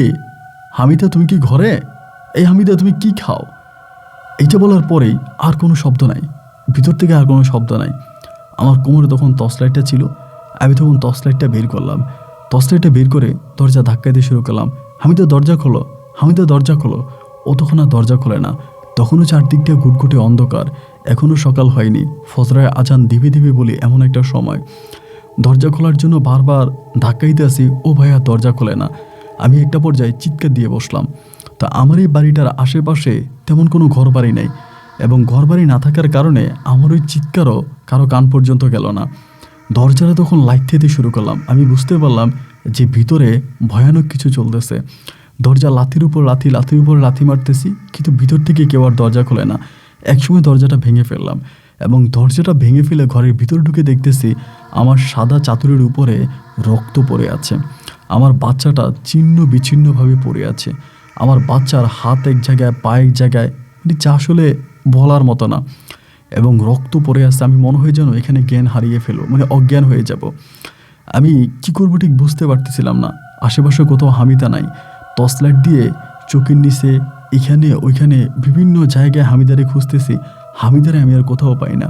হামিদা তুমি কি ঘরে? এই হামিদা তুমি কি খাও? এইটা বলার পরেই আর কোনো শব্দ নাই, ভিতর থেকে আর কোনো শব্দ নাই। আমার কোমরে তখন টর্চ লাইটটা ছিল, আমি তখন টর্চ লাইটটা বের করলাম, টর্চ লাইটটা বের করে দরজা ধাক্কা দিয়ে শুরু করলাম, হামিদা দরজা খোলো, হামিদা দরজা খোলো। ও তখন আর দরজা খোলে না, তখনও চারদিকটা ঘুটঘুটে অন্ধকার, এখনও সকাল হয়নি, ফজরের আজান দিবে দিবে বলে এমন একটা সময়। দরজা খোলার জন্য বারবার ধাক্কা দিতে আসি, ও ভাইয়া দরজা খোলে না। আমি একটা পর্যায়ে চিৎকার দিয়ে বসলাম। তা আমার এই বাড়িটার আশেপাশে তেমন কোনো ঘর বাড়ি নেই, এবং ঘর বাড়ি না থাকার কারণে আমার ওই চিৎকারও কারো কান পর্যন্ত গেল না। দরজাটা তখন লাইট দিতে শুরু করলাম, আমি বুঝতে পারলাম যে ভিতরে ভয়ানক কিছু চলতেছে। দরজা লাথির উপর লাথি, লাথির উপর লাথি মারতেছি, কিন্তু ভিতর থেকে কেউ আর দরজা খোলে না। একসময় দরজাটা ভেঙে ফেললাম, এবং দরজাটা ভেঙে ফেলে ঘরের ভিতর ঢুকে দেখতেছি আমার সাদা চাদরের উপরে রক্ত পড়ে আছে, আমার বাচ্চাটা ছিন্ন বিচ্ছিন্নভাবে পড়ে আছে, আমার বাচ্চার হাত এক জায়গায়, পা এক জায়গায়, মানে যা আসলে বলার মতো না, এবং রক্ত পড়ে আছে। আমি মনে হয় যেন এখানে জ্ঞান হারিয়ে ফেলবো, মানে অজ্ঞান হয়ে যাব। আমি কি করবো ঠিক বুঝতে পারতেছিলাম না। আশেপাশে কোথাও হামিদা নাই। টর্চ লাইট দিয়ে চোখের নিচে এখানে ওইখানে বিভিন্ন জায়গায় হামিদারে খুঁজতেছি, হামিদারে আমি আর কোথাও পাই না।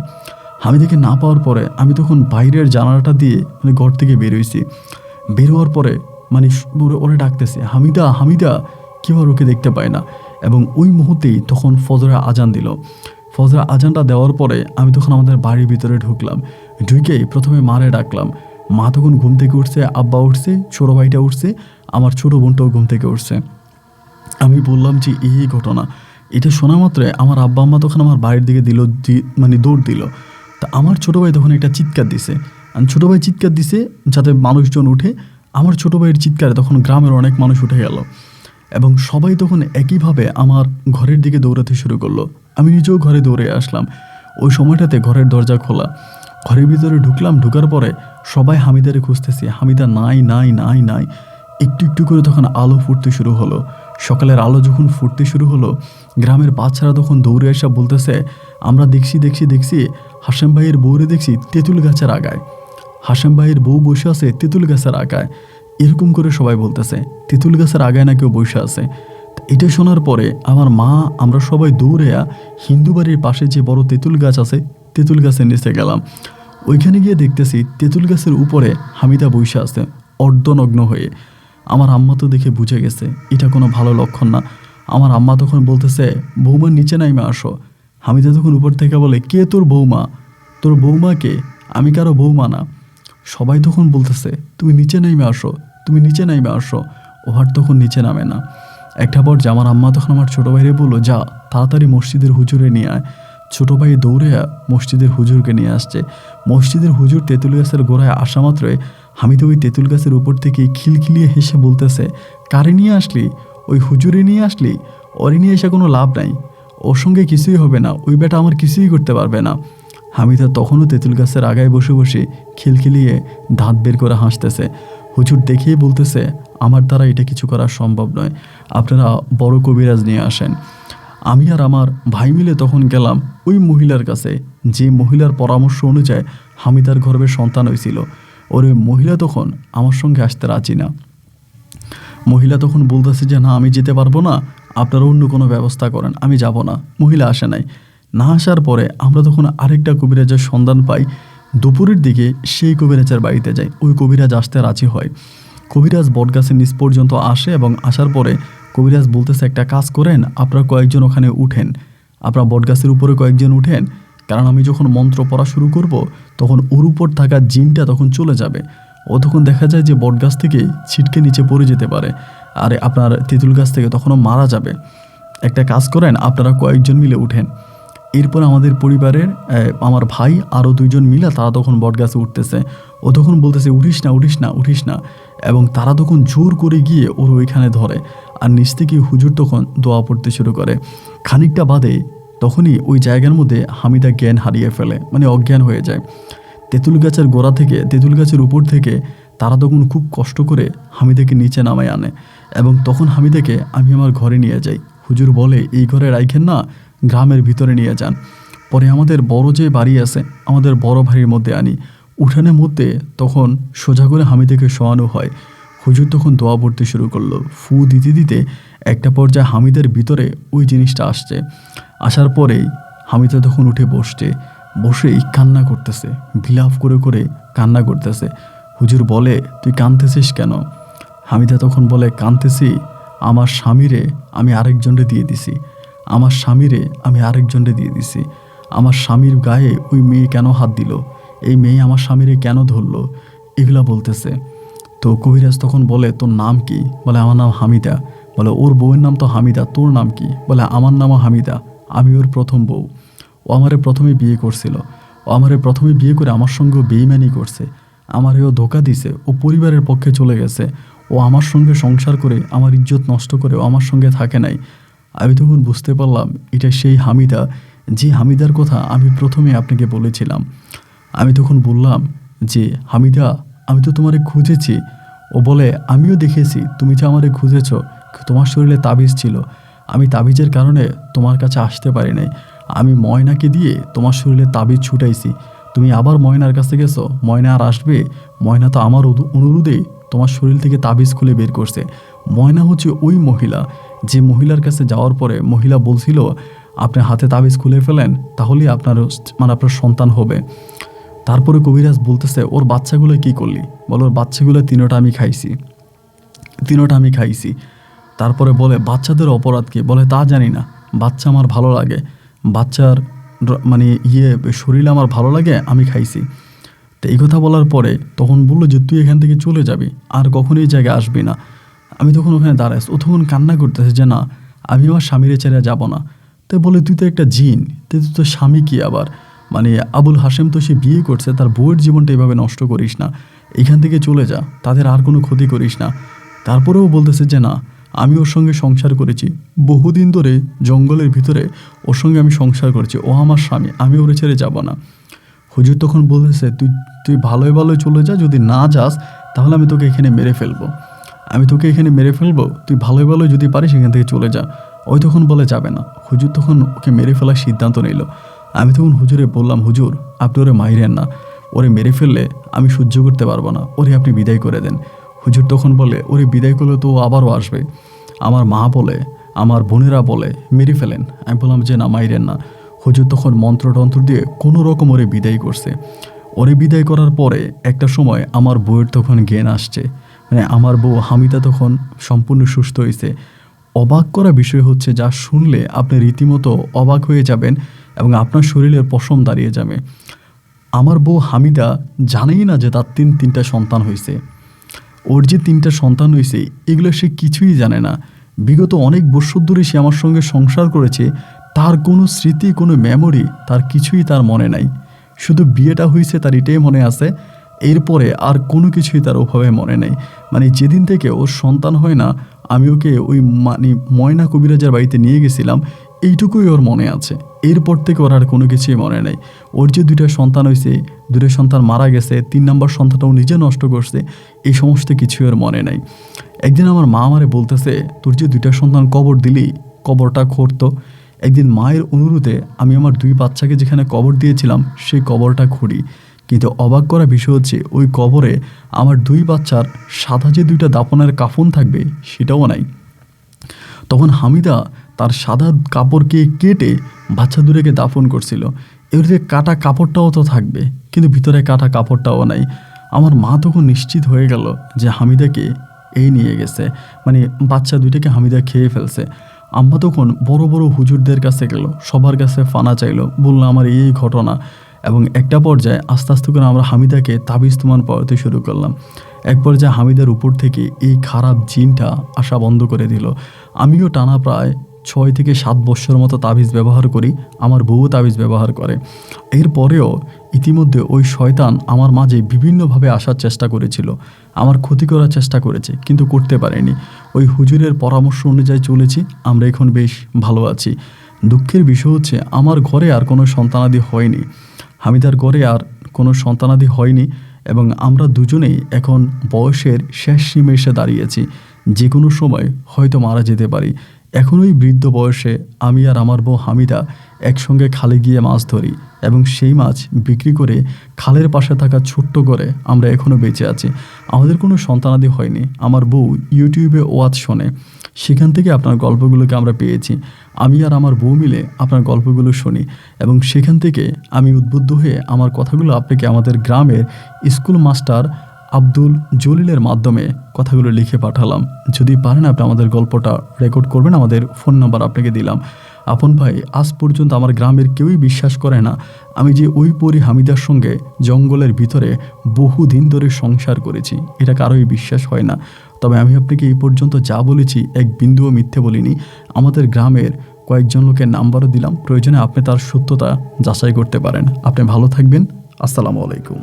হামিদাকে না পাওয়ার পরে আমি তখন বাইরের জানালাটা দিয়ে মানে ঘর থেকে বেরোইছি। বেরোয়ার পরে মানে ওরে ডাকতেছি, হামিদা হামিদা, কেউ আর ওকে দেখতে পায় না। এবং ওই মুহূর্তেই তখন ফজরের আজান দিল। ফজরের আজানটা দেওয়ার পরে আমি তখন আমাদের বাড়ির ভিতরে ঢুকলাম। ঢুকেই প্রথমে মারে ডাকলাম। মা তখন ঘুম থেকে উঠছে, আব্বা উঠছে, ছোটো ভাইটা উঠছে, আমার ছোটো বোনটাও ঘুম থেকে উঠছে। আমি বললাম যে এই ঘটনা। এটা শোনা মাত্রই আমার আব্বা আম্মা তখন আমার বাড়ির দিকে দিল, মানে দৌড় দিল। তা আমার ছোটো ভাই তখন একটা চিৎকার দিছে। ছোটো ভাই চিৎকার দিছে যাতে মানুষজন উঠে। আমার ছোটো ভাইয়ের চিৎকারে তখন গ্রামের অনেক মানুষ উঠে গেল এবং সবাই তখন একইভাবে আমার ঘরের দিকে দৌড়াতে শুরু করলো। আমি নিজেও ঘরে দৌড়ে আসলাম। ওই সময়টাতে ঘরের দরজা খোলা। ঘরের ভিতরে ঢুকলাম। ঢুকার পরে সবাই হামিদারে খুঁজতেছি, হামিদা নাই নাই নাই নাই। একটু একটু করে তখন আলো ফুটতে শুরু হলো। সকালের আলো যখন ফুটতে শুরু হলো, গ্রামের বাচ্চারা তখন দৌড়ে এসে বলতেছে, আমরা দেখছি দেখছি দেখছি হাশেম ভাইয়ের বউরে দেখছি তেঁতুল গাছের আগায়, হাশেম ভাইয়ের বউ বসে আছে তেঁতুল গাছের আগায়। এরকম করে সবাই বলতেছে তেঁতুল গাছের আগায় না কেউ বসে আছে। এটা শোনার পরে আমার মা, আমরা সবাই দৌড়ে হিন্দু বাড়ির পাশে যে বড় তেঁতুল গাছ আছে, তেঁতুল গাছের নিচে গেলাম। ওইখানে গিয়ে দেখতেছি তেঁতুল গাছের উপরে হামিদা বসে আছে অর্ধনগ্ন হয়ে। আমার আম্মা তো দেখে বুঝে গেছে এটা কোনো ভালো লক্ষণ না। আমার আম্মা তখন বলতেছে, বৌমা নিচে নাইমে আসো। হামিদা তখন উপর থেকে বলে, কে তোর বৌমা? তোর বৌমা কে? আমি কারো বৌমা না। সবাই তখন বলতেছে, তুমি নিচে নাইমে আসো, তুমি নিচে নাইমে আসো। ওহার তখন নিচে নামে না। একটা পর্যায়ে আমার আম্মা তখন আমার ছোটো ভাইরে বললো, যা তাড়াতাড়ি মসজিদের হুজুরে নিয়ে আয়। ছোটো ভাই দৌড়ে মসজিদের হুজুরকে নিয়ে আসছে। মসজিদের হুজুর তেঁতুল গাছের গোড়ায় আসা মাত্রই হামিদা ওই তেঁতুল গাছের উপর থেকে খিলখিলিয়ে হেসে বলতেছে, কারে নিয়ে আসলি? ওই হুজুরে নিয়ে আসলি? ওরে নিয়ে এসে কোনো লাভ নাই, ওর সঙ্গে কিছুই হবে না, ওই বেটা আমার কিছুই করতে পারবে না। হামিদা তখনও তেঁতুল গাছের আগায় বসে বসে খিলখিলিয়ে দাঁত বের করে হাসতেছে। হুজুর দেখেই বলতেছে, আমার দ্বারা এটা কিছু করা সম্ভব নয়, আপনারা বড় কবিরাজ নিয়ে আসেন। আমি আর আমার ভাই মিলে তখন গেলাম ওই মহিলার কাছে, যে মহিলার পরামর্শ অনুযায়ী হামিদার গর্ভে সন্তান হয়েছিল। ওর ওই মহিলা তখন আমার সঙ্গে আসতে রাজি না। মহিলা তখন বলতেছে যে না, আমি যেতে পারবো না, আপনারা অন্য কোনো ব্যবস্থা করেন, আমি যাব না। মহিলা আসে নাই। না আসার পরে আমরা তখন আরেকটা কবিরাজের সন্ধান পাই। দুপুরের দিকে সেই কবিরাজের বাড়িতে যাই। ওই কবিরাজ আসতে রাজি হয়। কবিরাজ বটগাছের নিচ পর্যন্ত আসে এবং আসার পরে কবিরাজ বলতেছে, একটা কাজ করেন, আপনারা কয়েকজন ওখানে উঠেন, আপনারা বটগাছের উপরে কয়েকজন উঠেন, কারণ আমি যখন মন্ত্র পড়া শুরু করব তখন ওর উপর থাকা জিনটা তখন চলে যাবে। ও তখন দেখা যায় যে বটগাছ থেকে ছিটকে নিচে পড়ে যেতে পারে, আর আপনার তেঁতুল গাছ থেকে তখনও মারা যাবে। একটা কাজ করেন, আপনারা কয়েকজন মিলে উঠেন। এরপর আমাদের পরিবারের আমার ভাই আরও দুইজন মিলে তারা তখন বটগাছে উঠতেছে। ও তখন বলতেছে, উঠিস না উঠিস না উঠিস না। এবং তারা তখন জোর করে গিয়ে ওর ওইখানে ধরে, আর নিচ থেকে হুজুর তখন দোয়া পড়তে শুরু করে। খানিকটা বাদে তখনই ওই জায়গার মধ্যে হামিদা জ্ঞান হারিয়ে ফেলে, মানে অজ্ঞান হয়ে যায়। তেঁতুল গাছের গোড়া থেকে, তেঁতুল গাছের উপর থেকে তারা তখন খুব কষ্ট করে হামিদাকে নিচে নামায় আনে এবং তখন হামিদাকে আমি আমার ঘরে নিয়ে যাই। হুজুর বলে, এই ঘরে রাইখেন না, গ্রামের ভিতরে নিয়ে যান। পরে আমাদের বড় যে বাড়ি আছে, আমাদের বড় বাড়ির মধ্যে আনি। উঠানের মধ্যে তখন সোজা করে হামিদাকে শোয়ানো হয়। হুজুর তখন দোয়া পড়তে শুরু করলো। ফু দিতে দিতে একটা পর্যায়ে হামিদের ভিতরে ওই জিনিসটা আসছে। আসার পরেই হামিদা তখন উঠে বসেই কান্না করতেছে, বিলাপ করে করে কান্না করতেছে। হুজুর বলে, তুই কাঁদতেছিস কেন? হামিদা তখন বলে, কাঁদতেছি, আমার স্বামীরে আমি আরেকজনরে দিয়ে দিছি, আমার স্বামীরে আমি আরেকজনরে দিয়ে দিছি। আমার স্বামীর গায়ে ওই মেয়ে কেন হাত দিল, এই মেয়ে আমার স্বামীরে কেন ধরলো, এগুলা বলতেছে। তো কবিরাজ তখন বলে, তোর নাম কি? বলে, আমার নাম হামিদা। বলে, ওর বউয়ের নাম তো হামিদা, তোর নাম কি? বলে, আমার নামও হামিদা, আমি ওর প্রথম বউ। ও আমারে প্রথমে বিয়ে করছিল, ও আমারে প্রথমে বিয়ে করে আমার সঙ্গেও বেইমানি করছে, আমারেও ধোকা দিছে, ও পরিবারের পক্ষে চলে গেছে, ও আমার সঙ্গে সংসার করে আমার ইজ্জত নষ্ট করে ও আমার সঙ্গে থাকে নাই। আমি তখন বুঝতে পারলাম এটা সেই হামিদা, যে হামিদার কথা আমি প্রথমে আপনাকে বলেছিলাম। আমি তখন বললাম যে, হামিদা, আমি তো তোমারে খুঁজেছি। ও বলে, আমিও দেখেছি তুমি যে আমারে খুঁজেছ, তোমার শরীরে তাবিজ ছিল, আমি তাবিজের কারণে তোমার কাছে আসতে পারি নাই। আমি ময়নাকে দিয়ে তোমার শরীরে তাবিজ ছুটাইছি, তুমি আবার ময়নার কাছে গেছো, ময়না আর আসবে? ময়না তো আমার অনুরোধেই তোমার শরীর থেকে তাবিজ খুলে বের করছে। ময়না হচ্ছে ওই মহিলা যে মহিলার কাছে যাওয়ার পরে মহিলা বলছিল আপনি হাতে তাবিজ খুলে ফেলেন তাহলেই আপনার আপনার সন্তান হবে। তারপরে কবিরাজ বলতেছে ওর বাচ্চাগুলো কি করলি? বলে ওর বাচ্চাগুলো তিনোটা আমি খাইছি। তারপরে বলে বাচ্চাদের অপরাধ কি? বলে তা জানি না, বাচ্চা আমার ভালো লাগে, বাচ্চার শরীরে আমার ভালো লাগে, আমি খাইছি। তো এই কথা বলার পরে তখন বললো যে তুই এখান থেকে চলে যাবি, আর কখনো এই জায়গায় আসবি না। আমি তখন ওখানে দাঁড়াইছি, ও তখন কান্না করতেছে যে না আমি আমার স্বামীরে ছেড়ে যাব না। তো বলে তুই তো একটা জিন, তুই তো স্বামী কি আবার, আবুল হাশেম তো সে বিয়ে করছে, তার বউয়ের জীবনটা এভাবে নষ্ট করিস না, এখান থেকে চলে যা, তাদের আর কোনো ক্ষতি করিস না। তারপরেও বলতেছে যে না আমি ওর সঙ্গে সংসার করেছি, বহুদিন ধরে জঙ্গলের ভিতরে ওর সঙ্গে আমি সংসার করেছি, ও আমার স্বামী, আমি ওরে ছেড়ে যাব না। হুজুর তখন বলতেছে তুই ভালোই চলে যা, যদি না যাস তাহলে আমি তোকে এখানে মেরে ফেলবো, তুই ভালোই যদি পারিস এখান থেকে চলে যা। ওই তখন বলে যাবে না। হুজুর তখন ওকে মেরে ফেলার সিদ্ধান্ত নিল। আমি তখন হুজুরে বললাম হুজুর আপনি ওরে মাইরেন না, ওরে মেরে ফেললে আমি সহ্য করতে পারবো না, ওরে আপনি বিদায় করে দেন। হুজুর তখন বলে ওরে বিদায় করলে তো ও আবারও আসবে, আমার মা বলে আমার বোনেরা বলে মেরে ফেলেন। আমি বললাম যে না মাইরেন না। হুজুর তখন মন্ত্রতন্ত্র দিয়ে কোনো রকম ওরে বিদায় করছে। ওরে বিদায় করার পরে একটা সময় আমার বউয়ের তখন জ্ঞান আসছে, আমার বউ হামিদা তখন সম্পূর্ণ সুস্থ হয়েছে। অবাক করা বিষয় হচ্ছে যা শুনলে আপনি রীতিমতো অবাক হয়ে যাবেন এবং আপনার শরীরের পশম দাঁড়িয়ে যাবে। আমার বউ হামিদা জানেই না যে তার তিনটা সন্তান হয়েছে। ওর যে 3টা সন্তান হয়েছে এগুলো সে কিছুই জানে না। বিগত অনেক বছর ধরে সে আমার সঙ্গে সংসার করেছে, তার কোনো স্মৃতি কোনো মেমোরি তার কিছুই তার মনে নাই। শুধু বিয়েটা হয়েছে তার এটাই মনে আছে, এরপরে আর কোনো কিছুই তার ওভাবে মনে নেই। যেদিন থেকে ওর সন্তান হয় না আমি ওকে ওই ময়না কবিরাজের বাড়িতে নিয়ে গেছিলাম, এইটুকুই ওর মনে আছে। এরপর থেকে ওর আর কোনো কিছুই মনে নেই। ওর যে 2টা সন্তান হয়েছে, 2টা সন্তান মারা গেছে, 3 নম্বর সন্তানটাও নিজে নষ্ট করছে, এই সমস্ত কিছুই ওর মনে নাই। একদিন আমার মা আমারে বলতেছে তোর যে 2টা সন্তান কবর দিলি, কবরটা খুঁড়তো। একদিন মায়ের অনুরোধে আমি আমার 2 বাচ্চাকে যেখানে কবর দিয়েছিলাম সেই কবরটা খুঁড়ি, কিন্তু অবাক করা বিষয় হচ্ছে ওই কবরে আমার 2 বাচ্চার সাদা যে 2টা দাফনের কাফন থাকবে সেটাও নাই। তখন হামিদা তার সাদা কাপড়কে কেটে বাচ্চা দুটোকে দাফন করছিল। এর যে কাটা কাপড়টাও তো থাকবে, কিন্তু ভিতরে কাটা কাপড়টাও নাই। আমার মা তখন নিশ্চিত হয়ে গেল যে হামিদাকে এই নিয়ে গেছে, বাচ্চা 2টাকে হামিদা খেয়ে ফেলছে। আম্মা তখন বড় বড় হুজুরদের কাছে গেল, সবার কাছে ফানা চাইলো, বললো আমার এই ঘটনা। এবং একটা পর্যায়ে আস্তে আস্তে করে আমরা হামিদাকে তাবিজ তুমান পড়াতে শুরু করলাম। এক পর্যায়ে হামিদার উপর থেকে এই খারাপ জিনটা আসা বন্ধ করে দিল। আমিও টানা প্রায় 6 থেকে 7 বছর মতো তাবিজ ব্যবহার করি, আমার বউও তাবিজ ব্যবহার করে। এরপরেও ইতিমধ্যে ওই শয়তান আমার মাঝে বিভিন্নভাবে আসার চেষ্টা করেছিল, আমার ক্ষতি করার চেষ্টা করেছে, কিন্তু করতে পারেনি। ওই হুজুরের পরামর্শ অনুযায়ী চলেছি, আমরা এখন বেশ ভালো আছি। দুঃখের বিষয় হচ্ছে আমার ঘরে আর কোনো সন্তানাদি হয়নি, হামিদার ঘরে আর কোনো সন্তানাদি হয়নি, এবং আমরা দুজনেই এখন বয়সের শেষ সীমে এসে দাঁড়িয়েছি, যে কোনো সময় হয়তো মারা যেতে পারি। এখন ওই বৃদ্ধ বয়সে আমি আর আমার বউ হামিদা একসঙ্গে খালে গিয়ে মাছ ধরি এবং সেই মাছ বিক্রি করে খালের পাশে থাকা ছোট্ট করে আমরা এখনও বেঁচে আছি। আমাদের কোনো সন্তানাদি হয়নি। আমার বউ ইউটিউবে ওয়াজ শোনে, সেখান থেকে আপনার গল্পগুলোকে আমরা পেয়েছি। আমি আর আমার বউ মিলে আপনার গল্পগুলো শুনি এবং সেখান থেকে আমি উদ্বুদ্ধ হয়ে আমার কথাগুলো আপনাকে আমাদের গ্রামের স্কুল মাস্টার আব্দুল জলিলের মাধ্যমে কথাগুলো লিখে পাঠালাম। যদি পারেন আপনি আমাদের গল্পটা রেকর্ড করবেন, আমাদের ফোন নাম্বার আপনাকে দিলাম। আপন ভাই, আজ পর্যন্ত আমার গ্রামের কেউই বিশ্বাস করে না আমি যে ওই পরি হামিদার সঙ্গে জঙ্গলের ভিতরে বহুদিন ধরে সংসার করেছি, এটা কারোই বিশ্বাস হয় না। তবে আমি আপনাকে এই পর্যন্ত যা বলেছি এক বিন্দুও মিথ্যে বলিনি। আমাদের গ্রামের কয়েকজন লোকের নাম্বারও দিলাম, প্রয়োজনে আপনি তার সত্যতা যাচাই করতে পারেন। আপনি ভালো থাকবেন। আসসালামু আলাইকুম।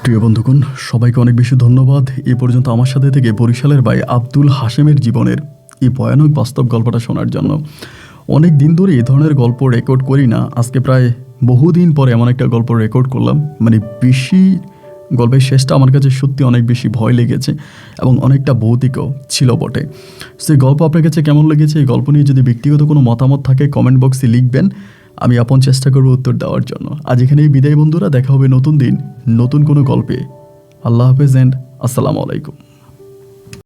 প্রিয় বন্ধুগণ, সবাইকে অনেক বেশি ধন্যবাদ এ পর্যন্ত আমার সাথে থেকে বরিশালের ভাই আব্দুল হাশেমের জীবনের এই ভয়ানক বাস্তব গল্পটা শোনার জন্য। অনেক দিন ধরে এই ধরনের গল্প রেকর্ড করি না, আজকে প্রায় বহুদিন পরে এমন একটা গল্প রেকর্ড করলাম। বেশি গল্পের শেষটা আমার কাছে সত্যি অনেক বেশি ভয় লেগেছে এবং অনেকটা ভৌতিকও ছিল বটে। সেই গল্প আপনার কাছে কেমন লেগেছে, এই গল্প নিয়ে যদি ব্যক্তিগত কোনো মতামত থাকে কমেন্ট বক্সে লিখবেন, আমি আপন চেষ্টা করব উত্তর দেওয়ার জন্য। আজ এখানেই বিদায় বন্ধুরা, দেখা হবে নতুন দিন নতুন কোনো গল্পে। আল্লাহ হাফেজ এন্ড আসসালামু আলাইকুম।